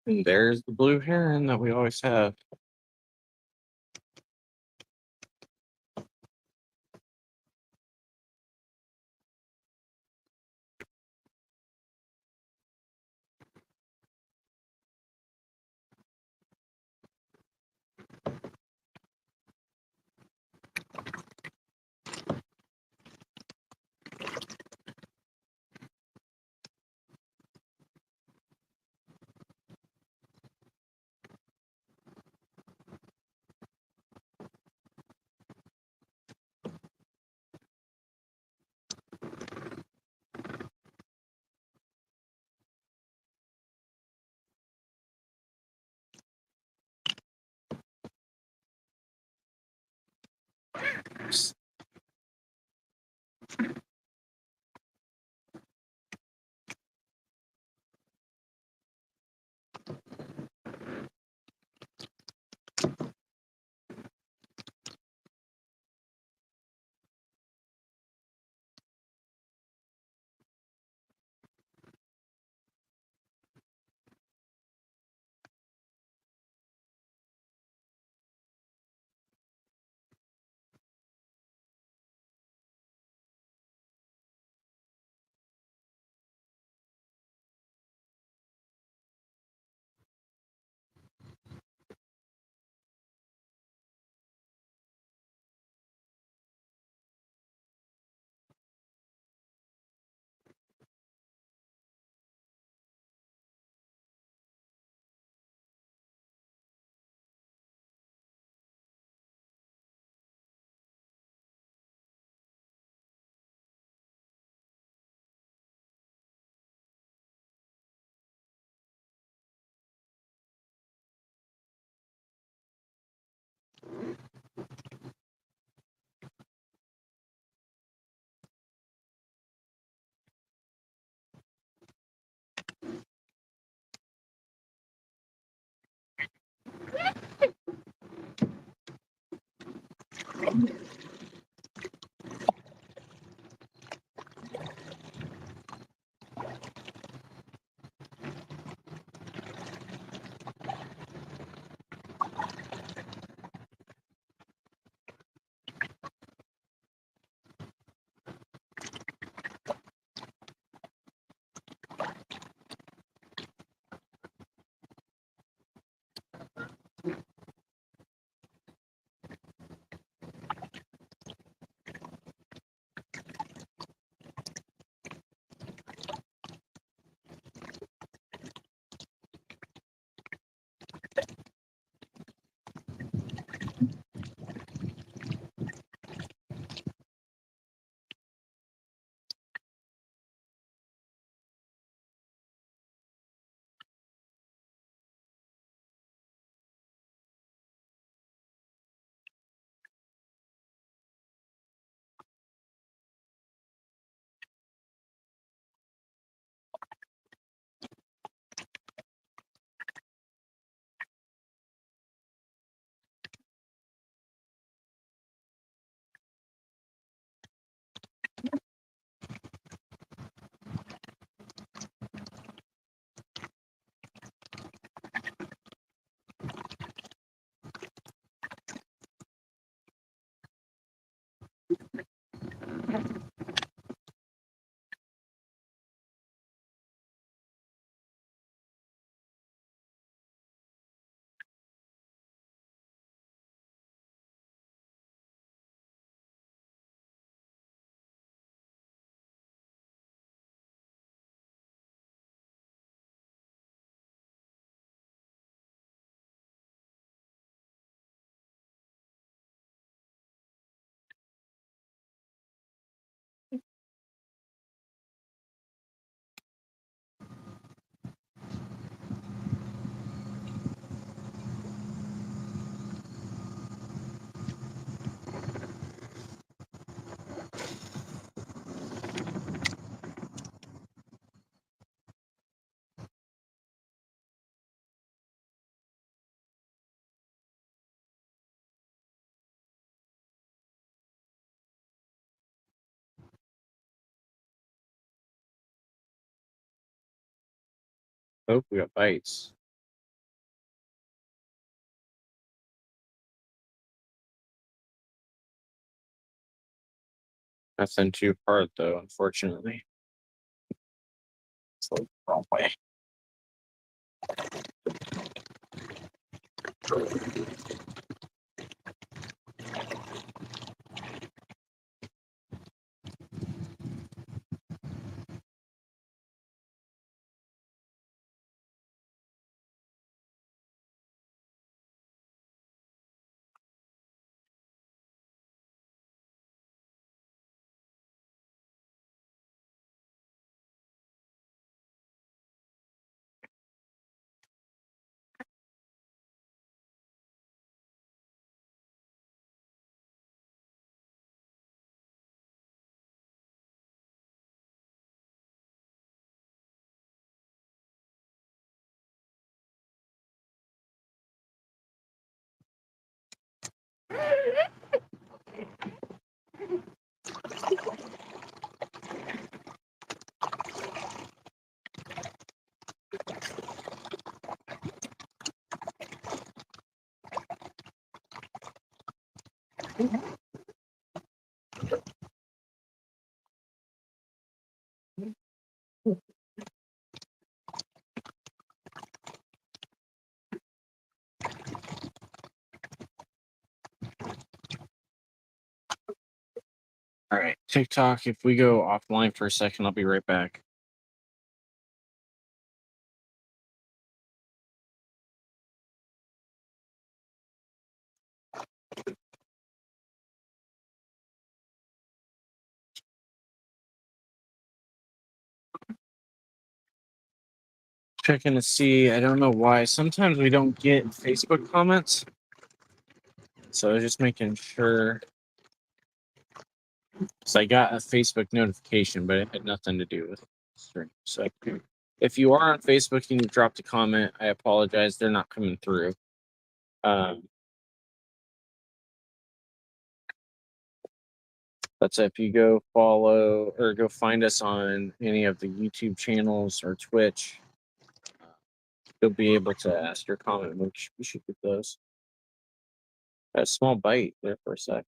And there's the blue heron that we always have. Oh, we got bites. Nothing too hard though, unfortunately. It's the wrong way. All right, TikTok. If we go offline for a second, I'll be right back. Checking to see. I don't know why. Sometimes we don't get Facebook comments, so I was just making sure. So I got a Facebook notification, but it had nothing to do with the stream. So if you are on Facebook and you dropped a comment, I apologize. They're not coming through. But if you go follow or go find us on any of the YouTube channels or Twitch, you'll be able to ask your comment. We should get those. A small bite there for a sec.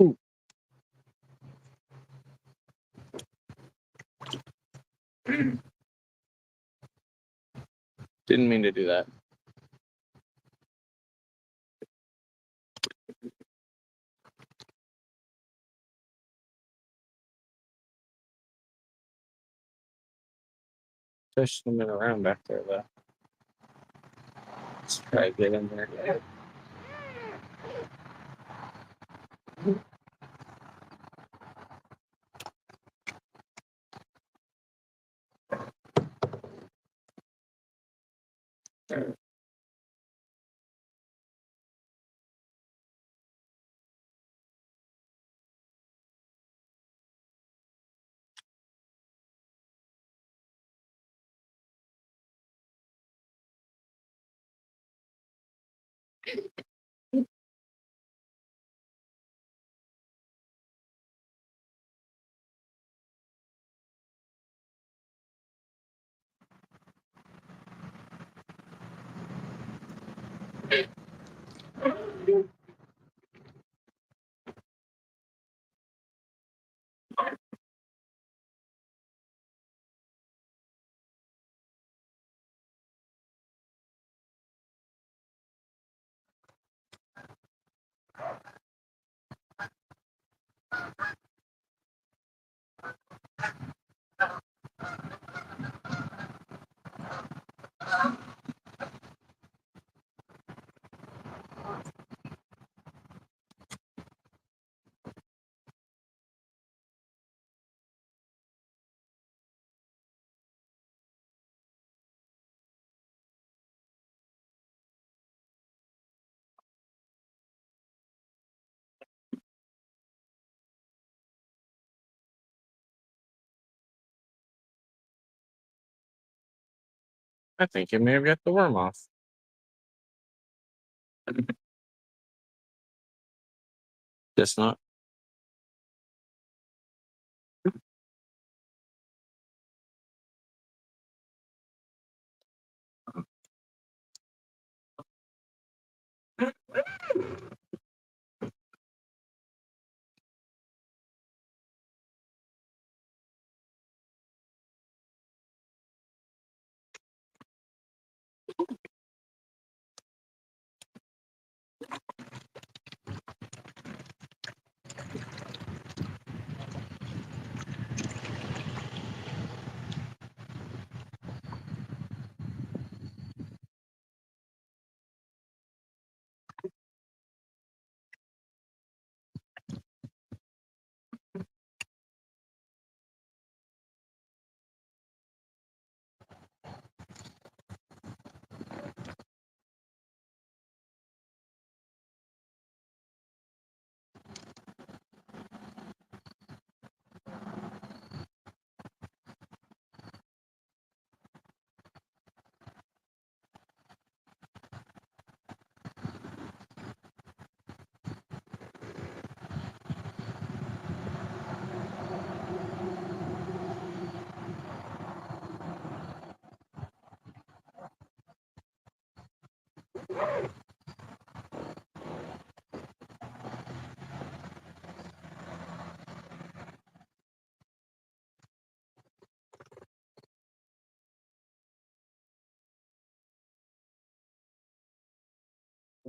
Ooh. Didn't mean to do that. Fish swimming around back there though. Let's try to get in there. I think it may have got the worm off. Just not.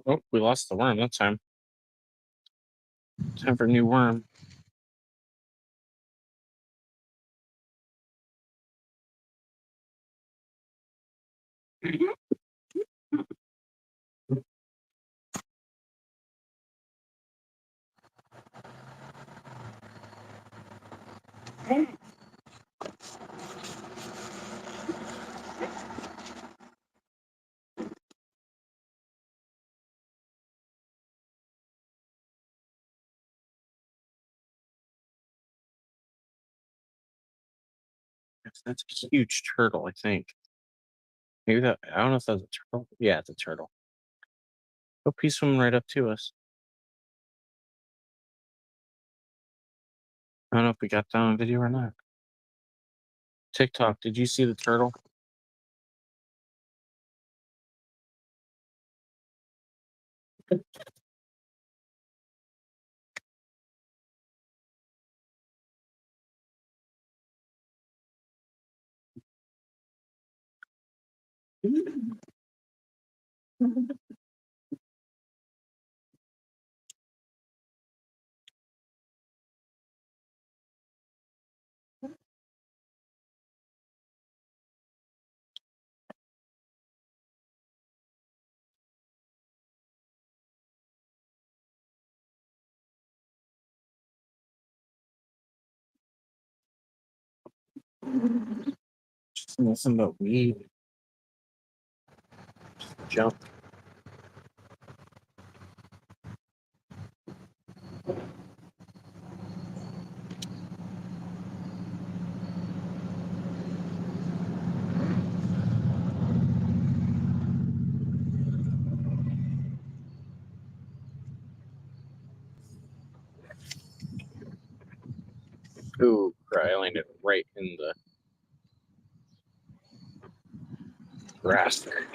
Oh, we lost the worm that time. Time for a new worm. That's a huge turtle, I think. Maybe that, I don't know if that's a turtle. Yeah, it's a turtle. Oh, he's swimming right up to us. I don't know if we got that on video or not. TikTok, did you see the turtle? Just nothing but weed. Jump. Ooh, I landed right in the grass there.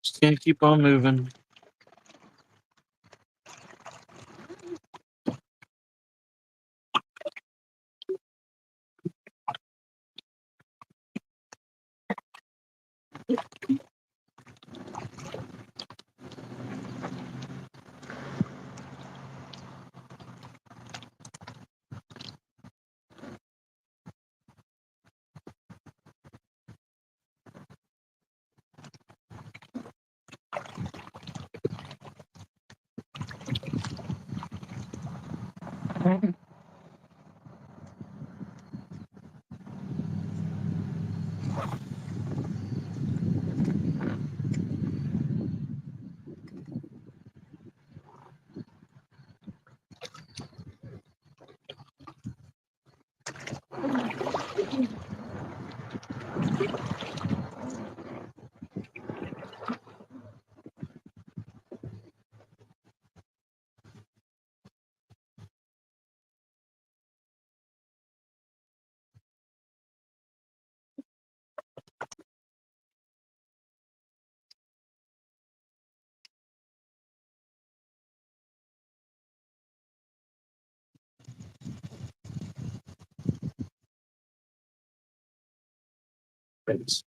Just gonna keep on moving. Thanks.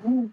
Ooh,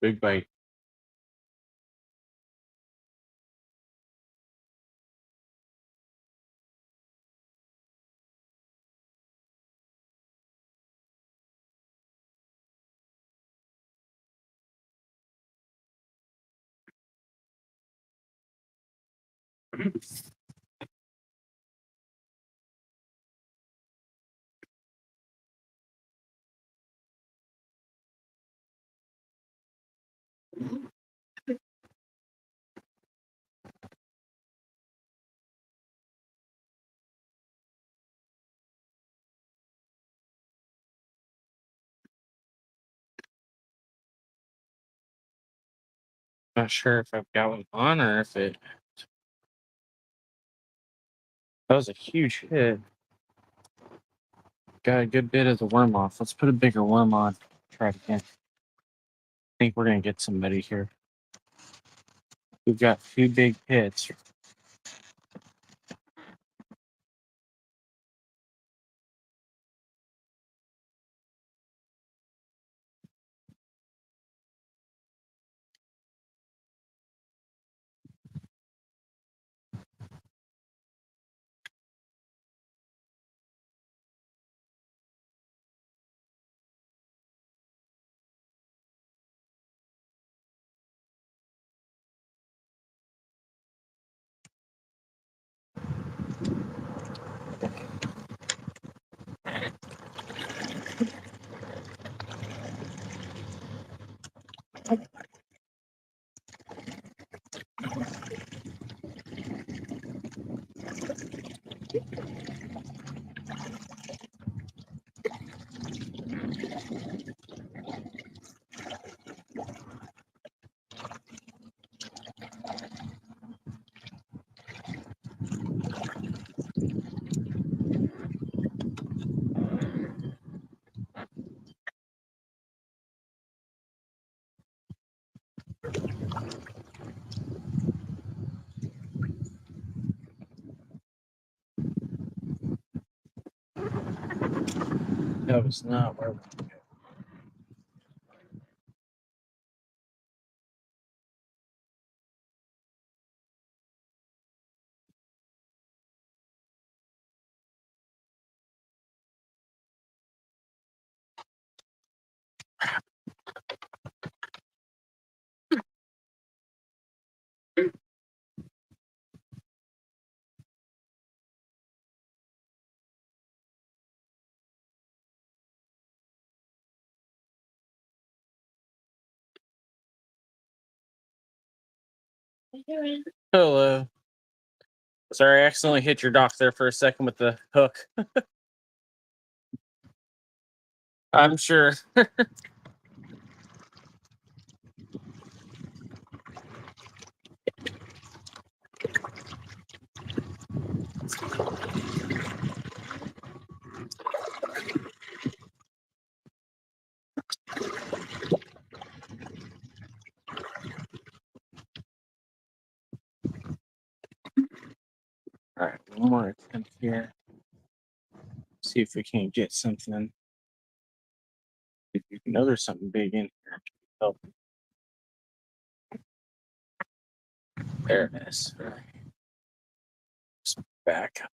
big bite. Not sure if I've got one on or if it. That was a huge hit. Got a good bit of the worm off. Let's put a bigger worm on. Try it again. I think we're gonna get somebody here. We've got two big hits. That was not where we go. Hello. Sorry, I accidentally hit your dock there for a second with the hook. I'm sure. All right, one more attempt here. See if we can get something. If you know there's something big in here. Oh, there it is. All right. Just back up.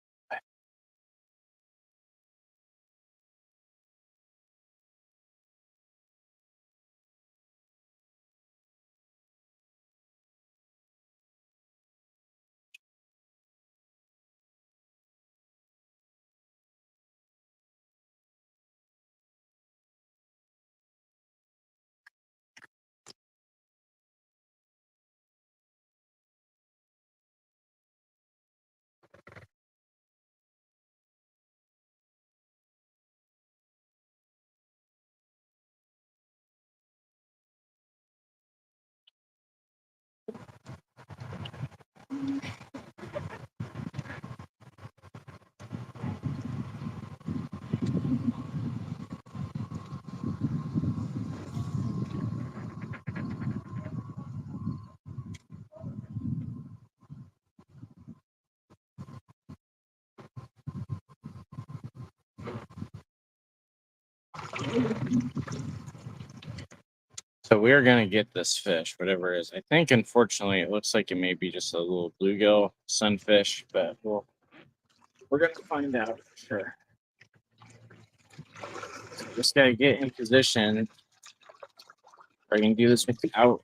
So we're gonna get this fish, whatever it is. I think, unfortunately, it looks like it may be just a little bluegill sunfish, but we're gonna find out for sure. Just gotta get in position. I can do this without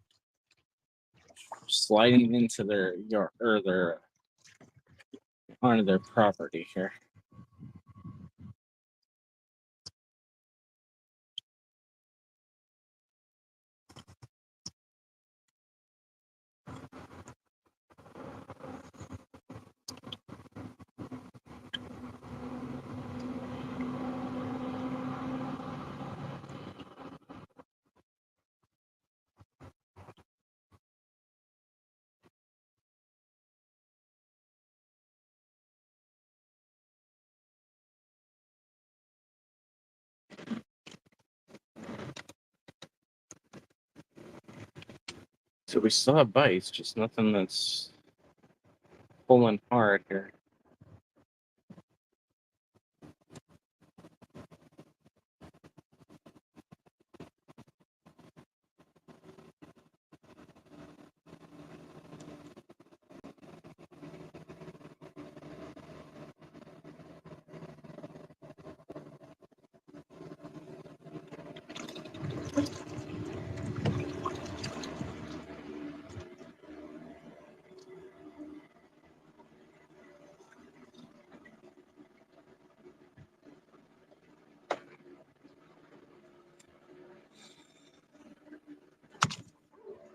sliding into their yard or their onto their property here. So we still have bites, just nothing that's pulling hard here.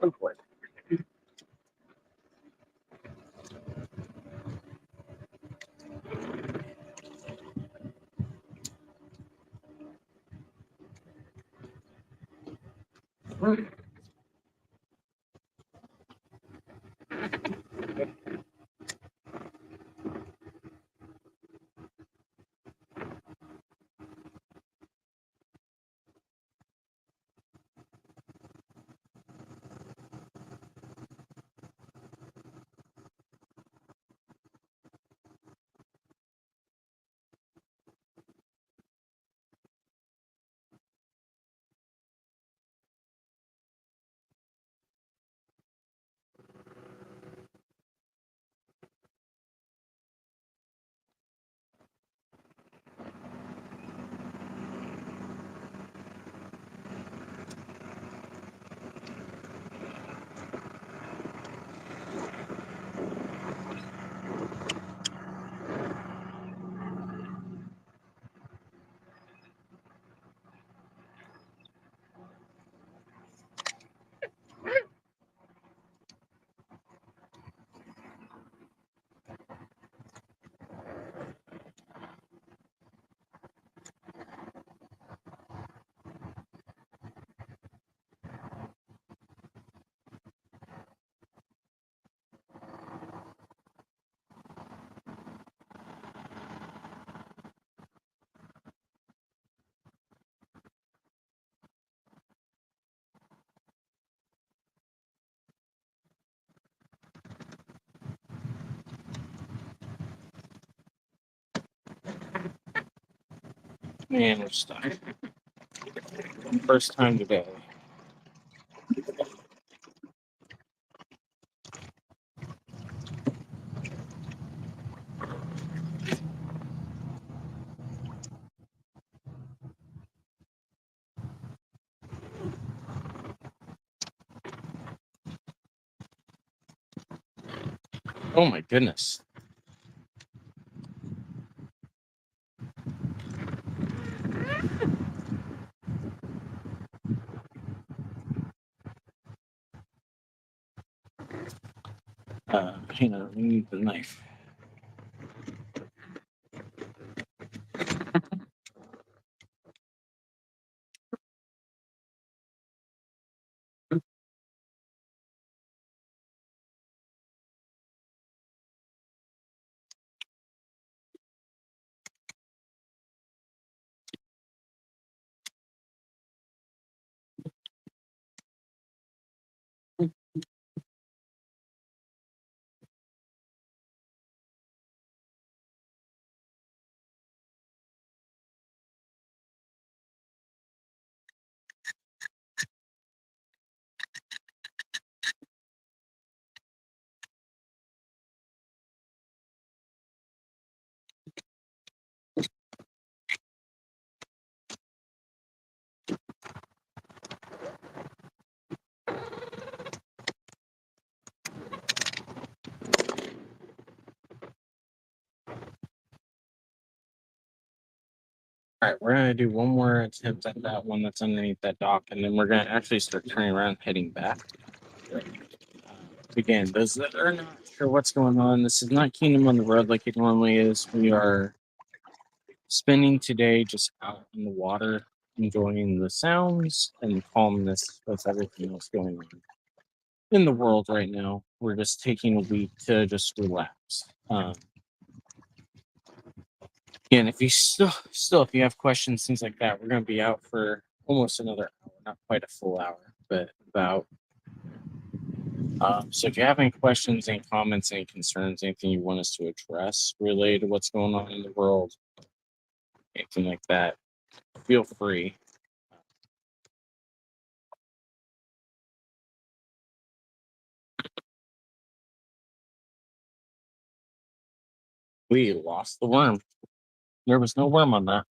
Oh boy. Man, we're stuck. First time today. Oh my goodness. Hang on, we need the knife. All right, we're gonna do one more attempt at that one that's underneath that dock, and then we're gonna actually start turning around, heading back. Again, those that are not sure what's going on, this is not Kingdom on the Road like it normally is. We are spending today just out in the water, enjoying the sounds and calmness of everything else going on in the world right now. We're just taking a week to just relax. And if you still if you have questions, things like that, we're gonna be out for almost another hour, not quite a full hour, but about. So if you have any questions, any comments, any concerns, anything you want us to address related to what's going on in the world, anything like that, feel free. We lost the worm. There was no worm on that.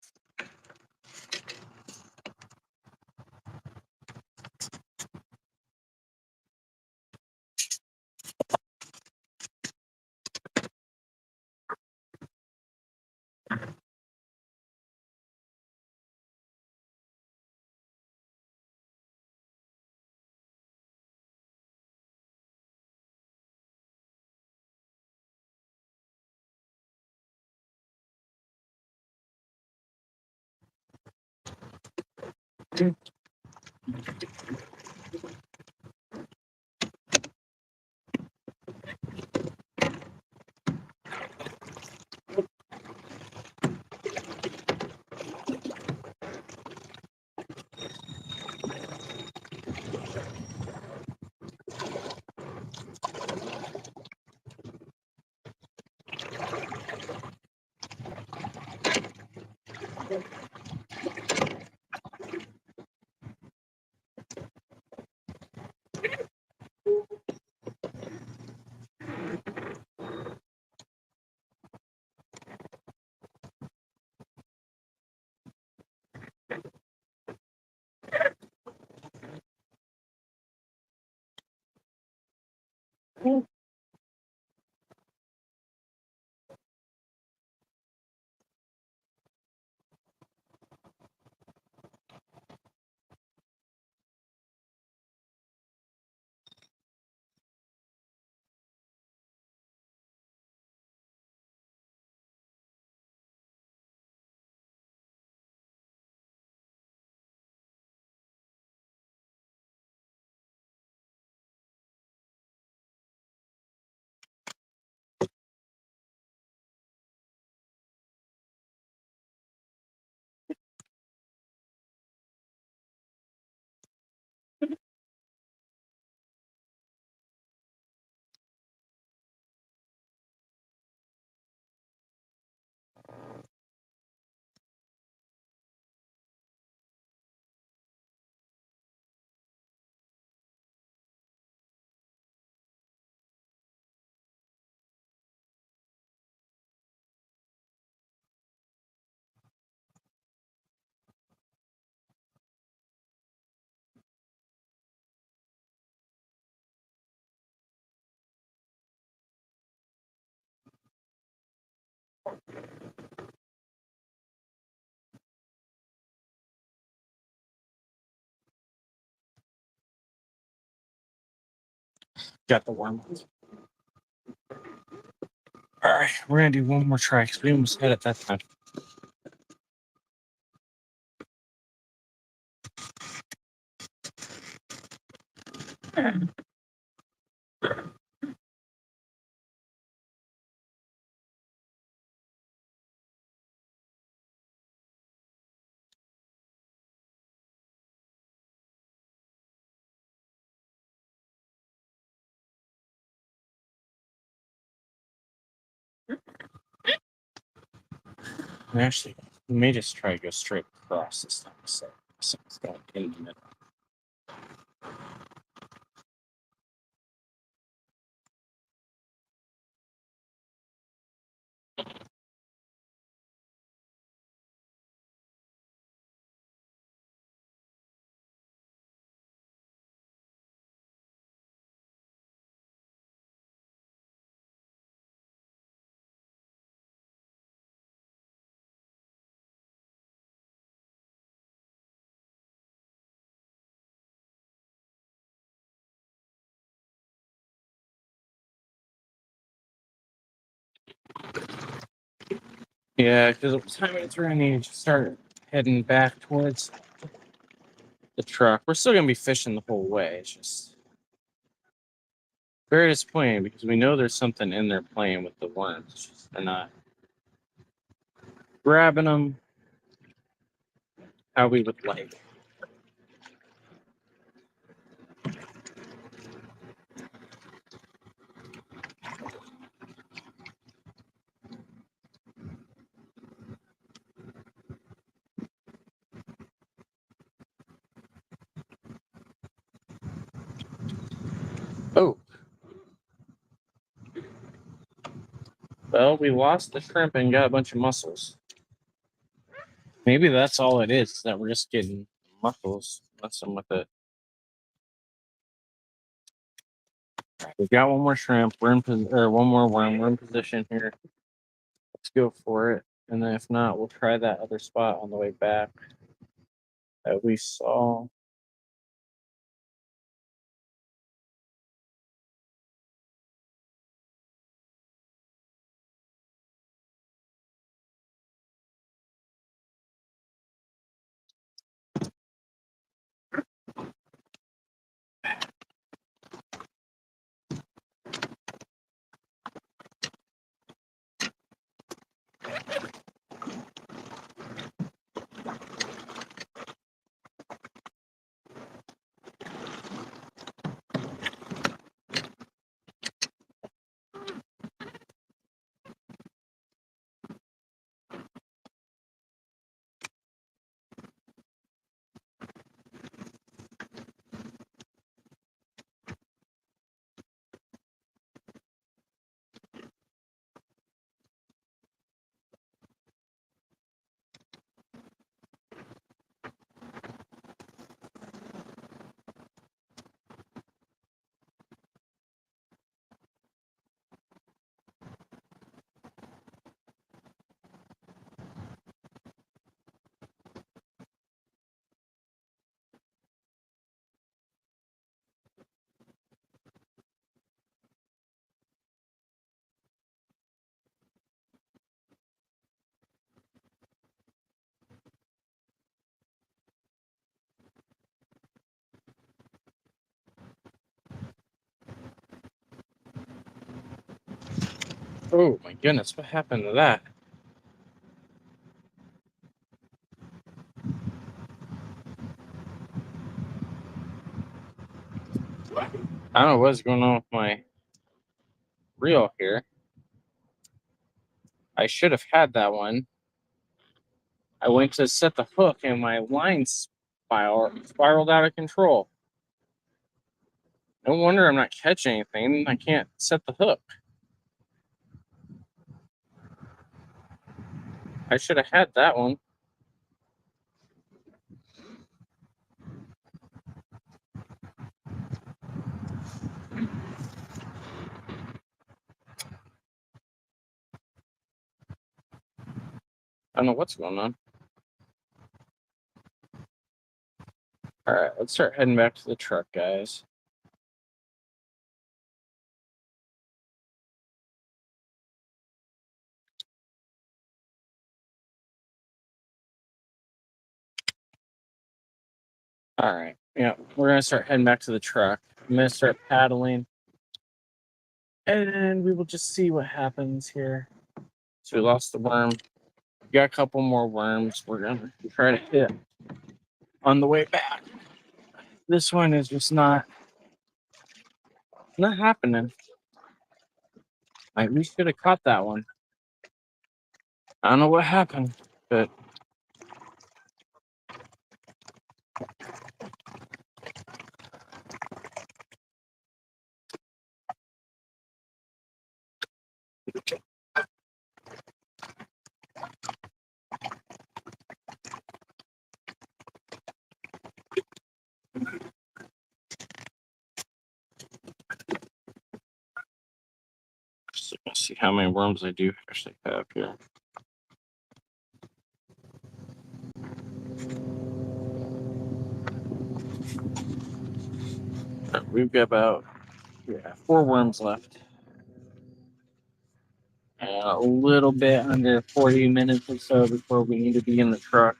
Got the worm. All right, we're gonna do one more try because we almost had it that time. And actually, we may just try to go straight across this time. So it's going in the middle. Yeah, because by the time it's raining, you start heading back towards the truck. We're still gonna be fishing the whole way. It's just very disappointing because we know there's something in there playing with the worms. It's just they're not grabbing them how we would like. Oh, well, we lost the shrimp and got a bunch of mussels. Maybe that's all it is, that we're just getting mussels, messing with it. We've got one more shrimp. We're in or one more worm. We're in position here. Let's go for it. And then if not, we'll try that other spot on the way back that we saw. Oh my goodness, what happened to that? I don't know what's going on with my reel here. I should have had that one. I went to set the hook and my line spiraled out of control. No wonder I'm not catching anything. I can't set the hook. I should have had that one. I don't know what's going on. All right, let's start heading back to the truck, guys. All right. Yeah, we're gonna start heading back to the truck. I'm gonna start paddling, and we will just see what happens here. So we lost the worm. We got a couple more worms. We're gonna try to hit on the way back. This one is just not happening. Like we should have caught that one. I don't know what happened, but just let's see how many worms I do actually have here. We've got about four worms left. And a little bit under 40 minutes or so before we need to be in the truck.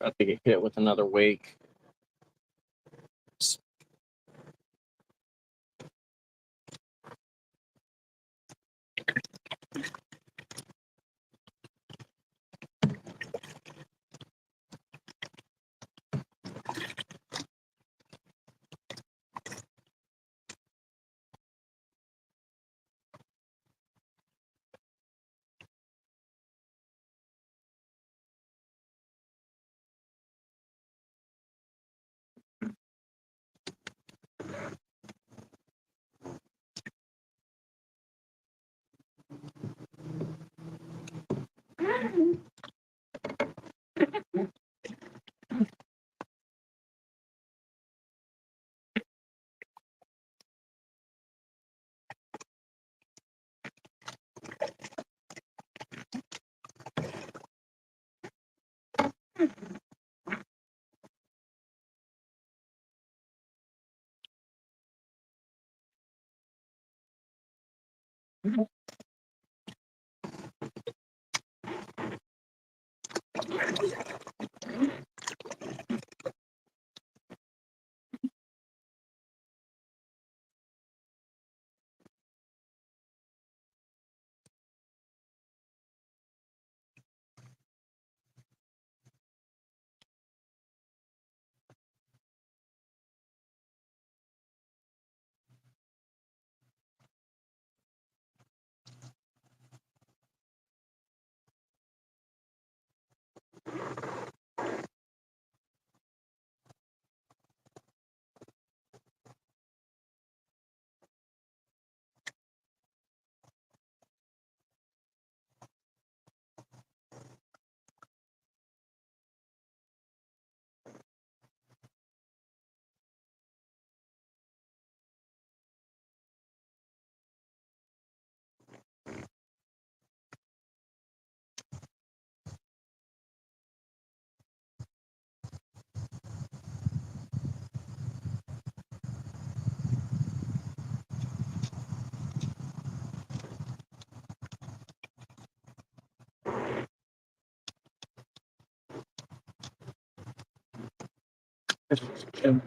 About to get hit with another wake.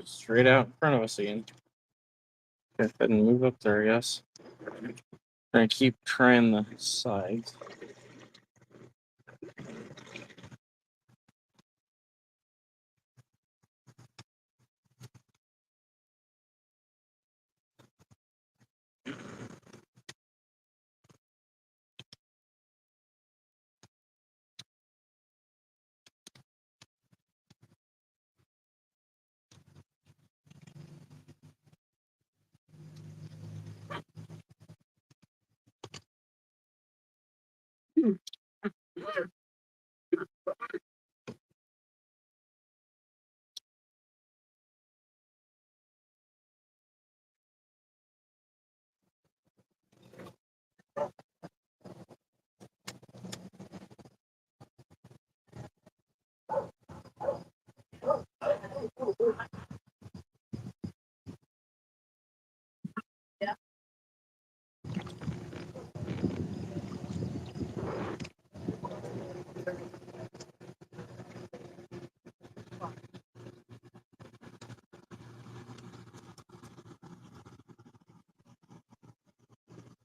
Straight out in front of us again. Go ahead and move up there, yes. Gonna keep trying the sides.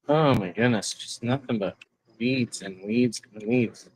Oh my goodness, just nothing but weeds and weeds and weeds.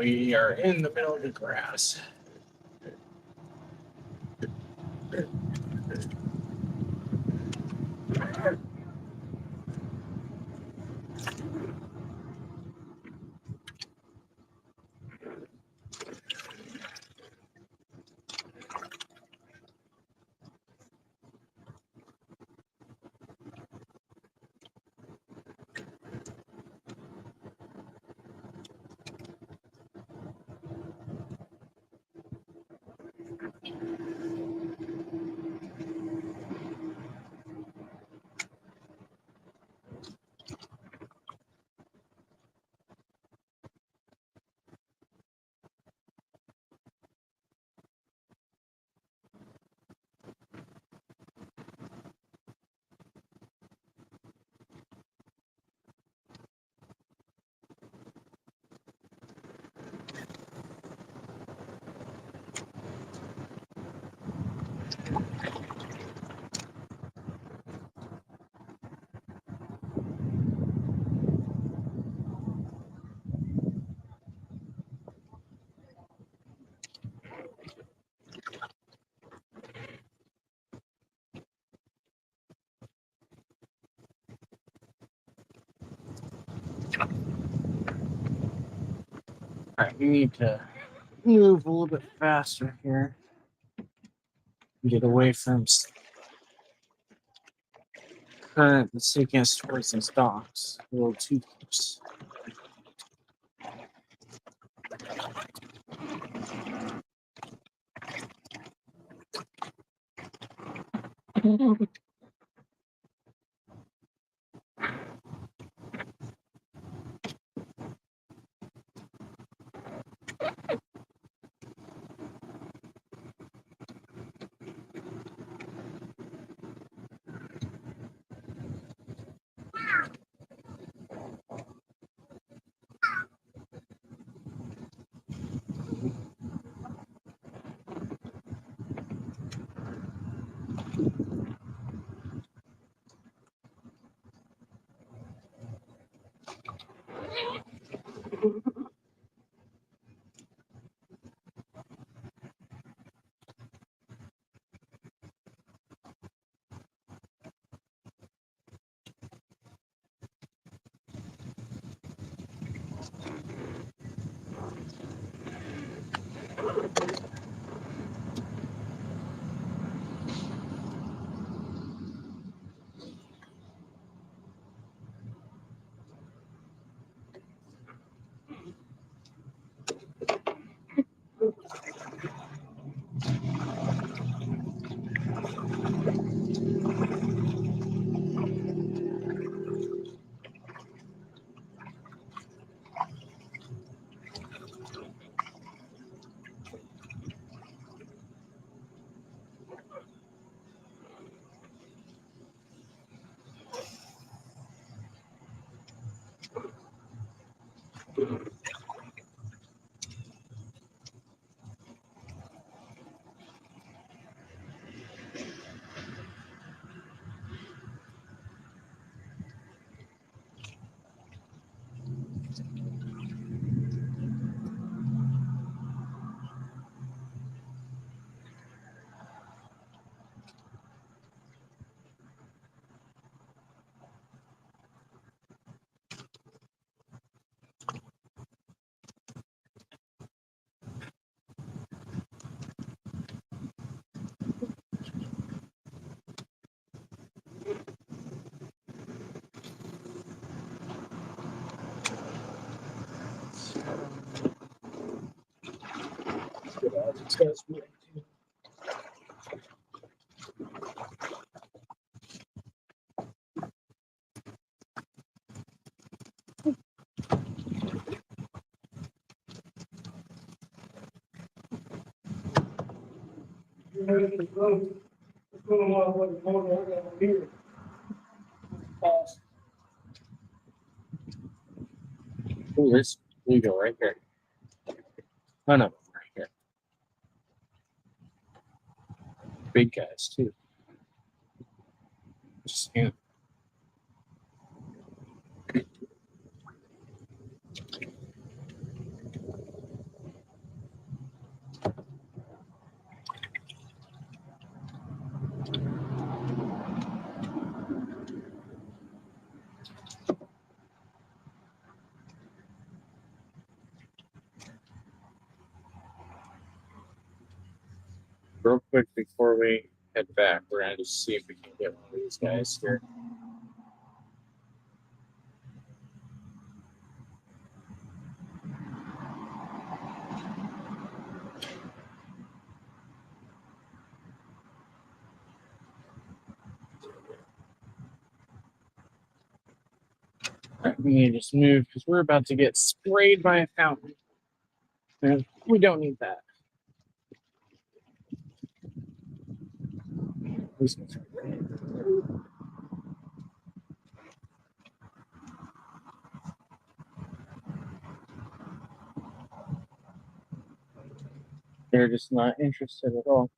We are in the middle of the grass. All right, we need to move a little bit faster here. Get away from current that's taking us towards these docks. A little too close. Oh, there's bluegill right here. Oh no, right here. Big guys too. Just real quick before we head back, we're gonna just see if we can get one of these guys here. Right, we need to just move because we're about to get sprayed by a fountain. And we don't need that. They're just not interested at all.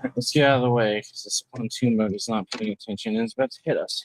Right, let's get out of the way because this pontoon boat is not paying attention and it's about to hit us.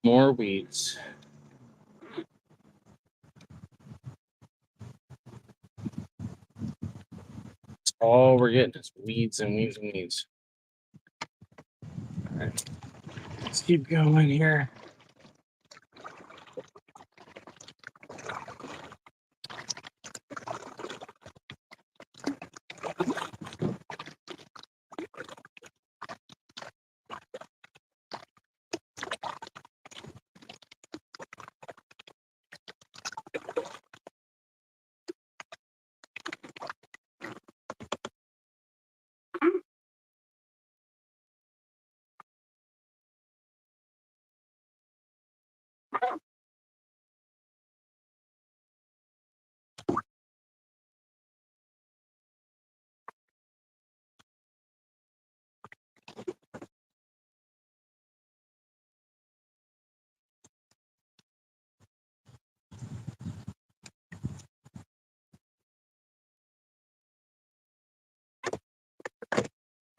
More weeds. That's all we're getting is weeds and weeds and weeds. All right, let's keep going here.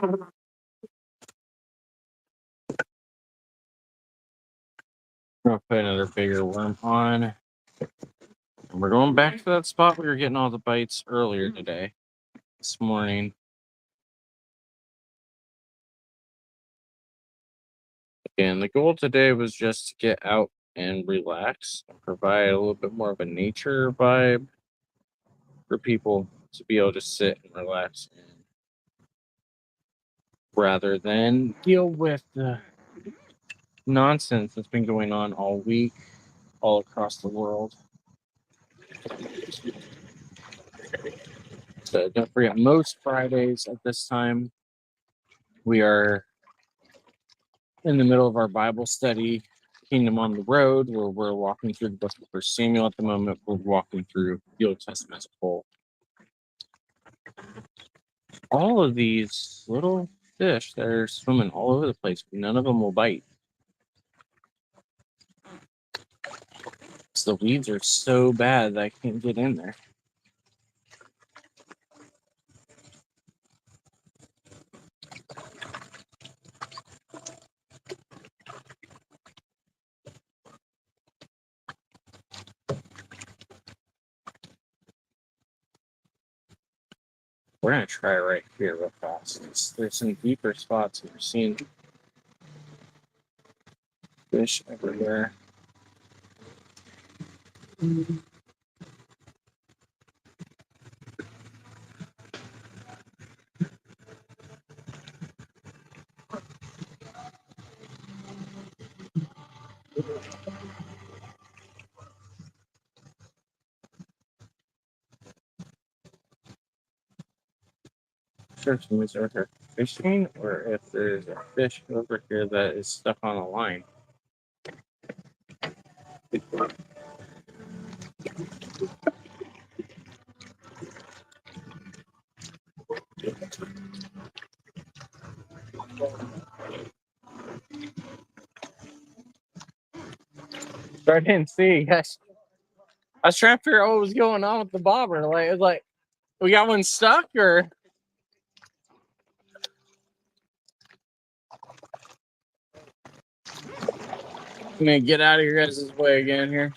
I'll put another bigger worm on. And we're going back to that spot we were getting all the bites earlier today, this morning. And the goal today was just to get out and relax and provide a little bit more of a nature vibe for people to be able to sit and relax in, rather than deal with the nonsense that's been going on all week all across the world. So don't forget, most Fridays at this time, we are in the middle of our Bible study, Kingdom on the Road, where we're walking through the book of First Samuel at the moment. We're walking through the Old Testament as a whole. All of these little fish that are swimming all over the place, none of them will bite. So the weeds are so bad that I can't get in there. We're gonna try right here real fast. There's some deeper spots, and we're seeing fish everywhere. Sure, somebody's over here fishing, or if there's a fish over here that is stuck on a line. So I didn't see. I was trying to figure out what was going on with the bobber. Like, it's like we got one stuck, or I'm gonna get out of your guys' way again here.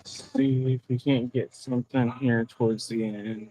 See if we can't get something here towards the end.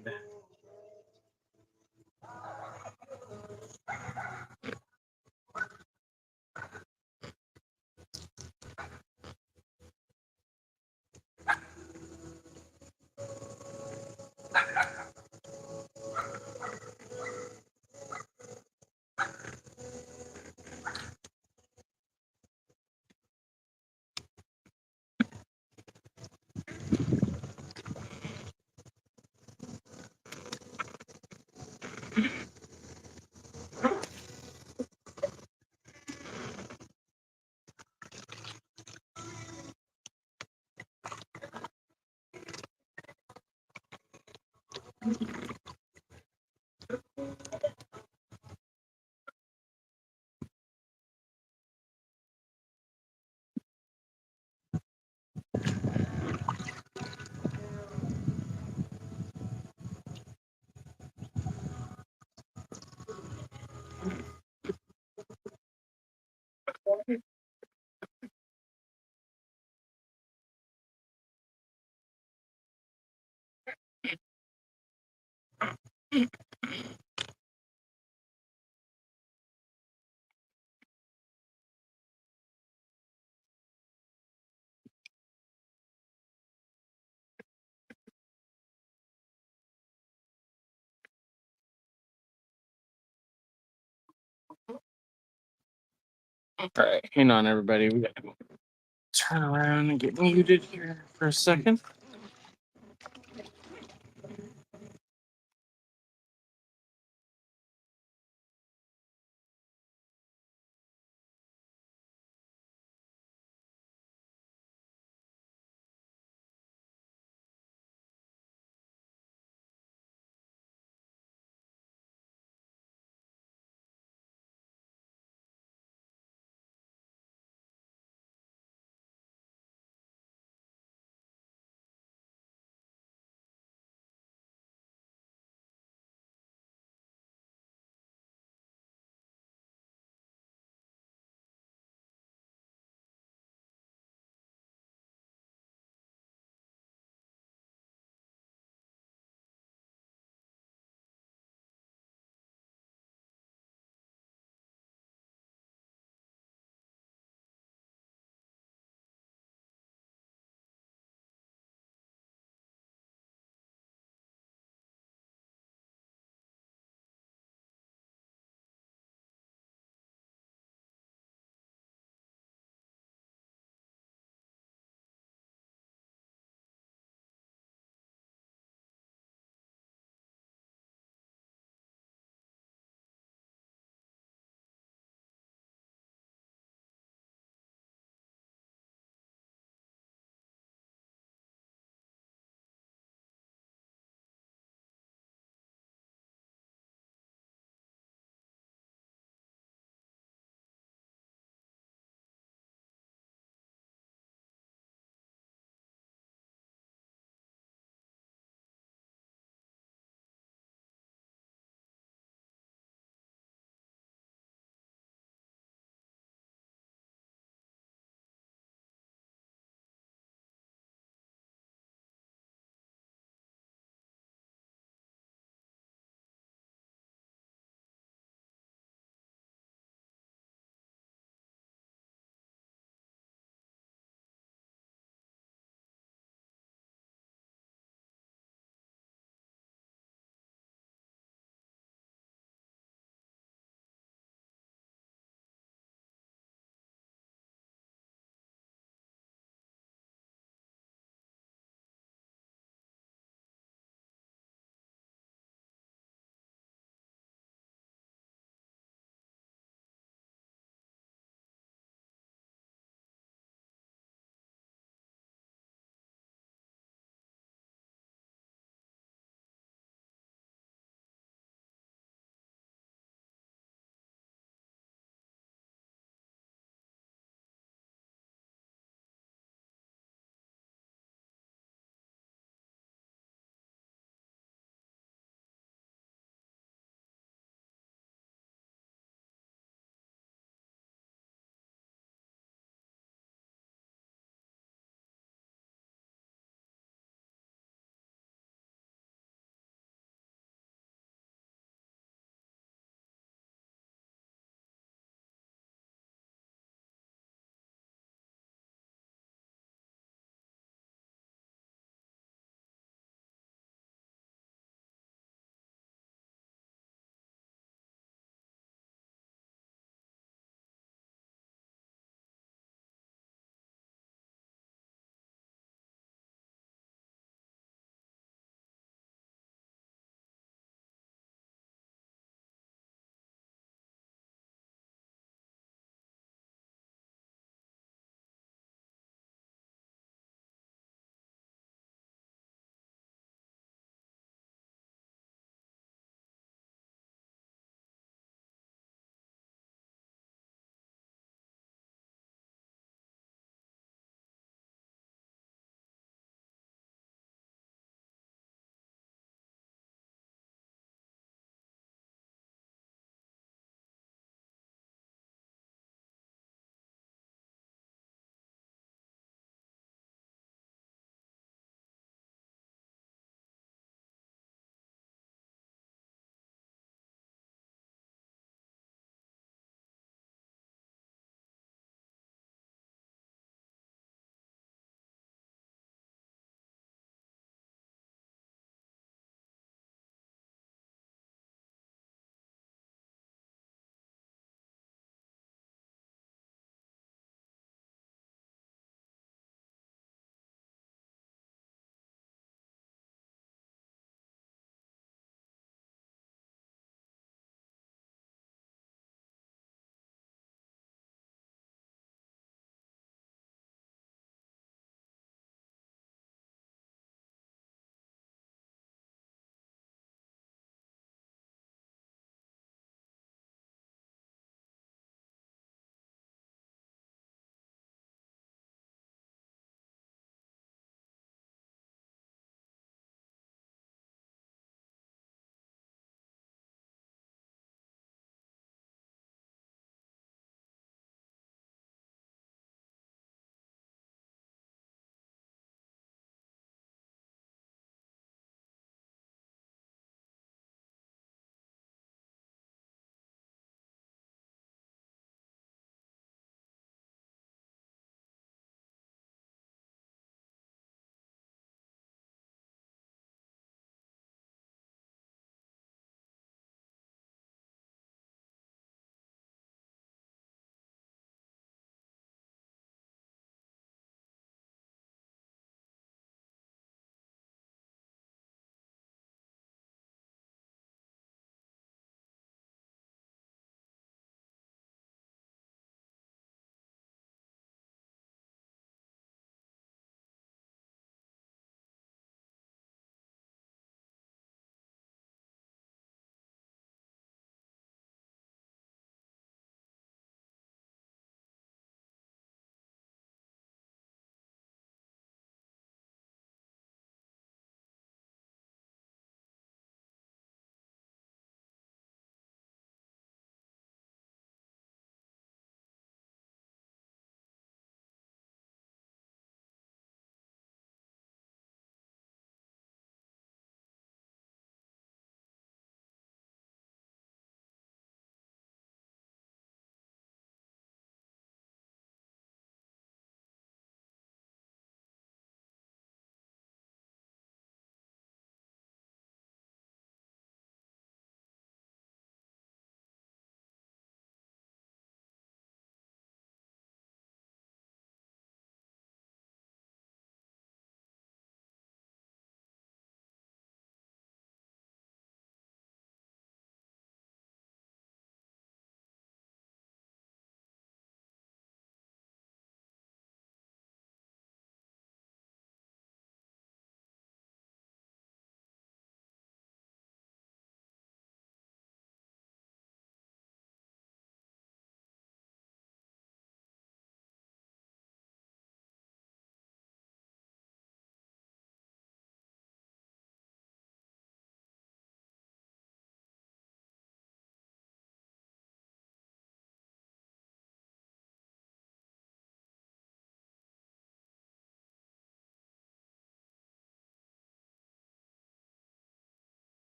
All right, hang on, everybody. We gotta turn around and get muted here for a second.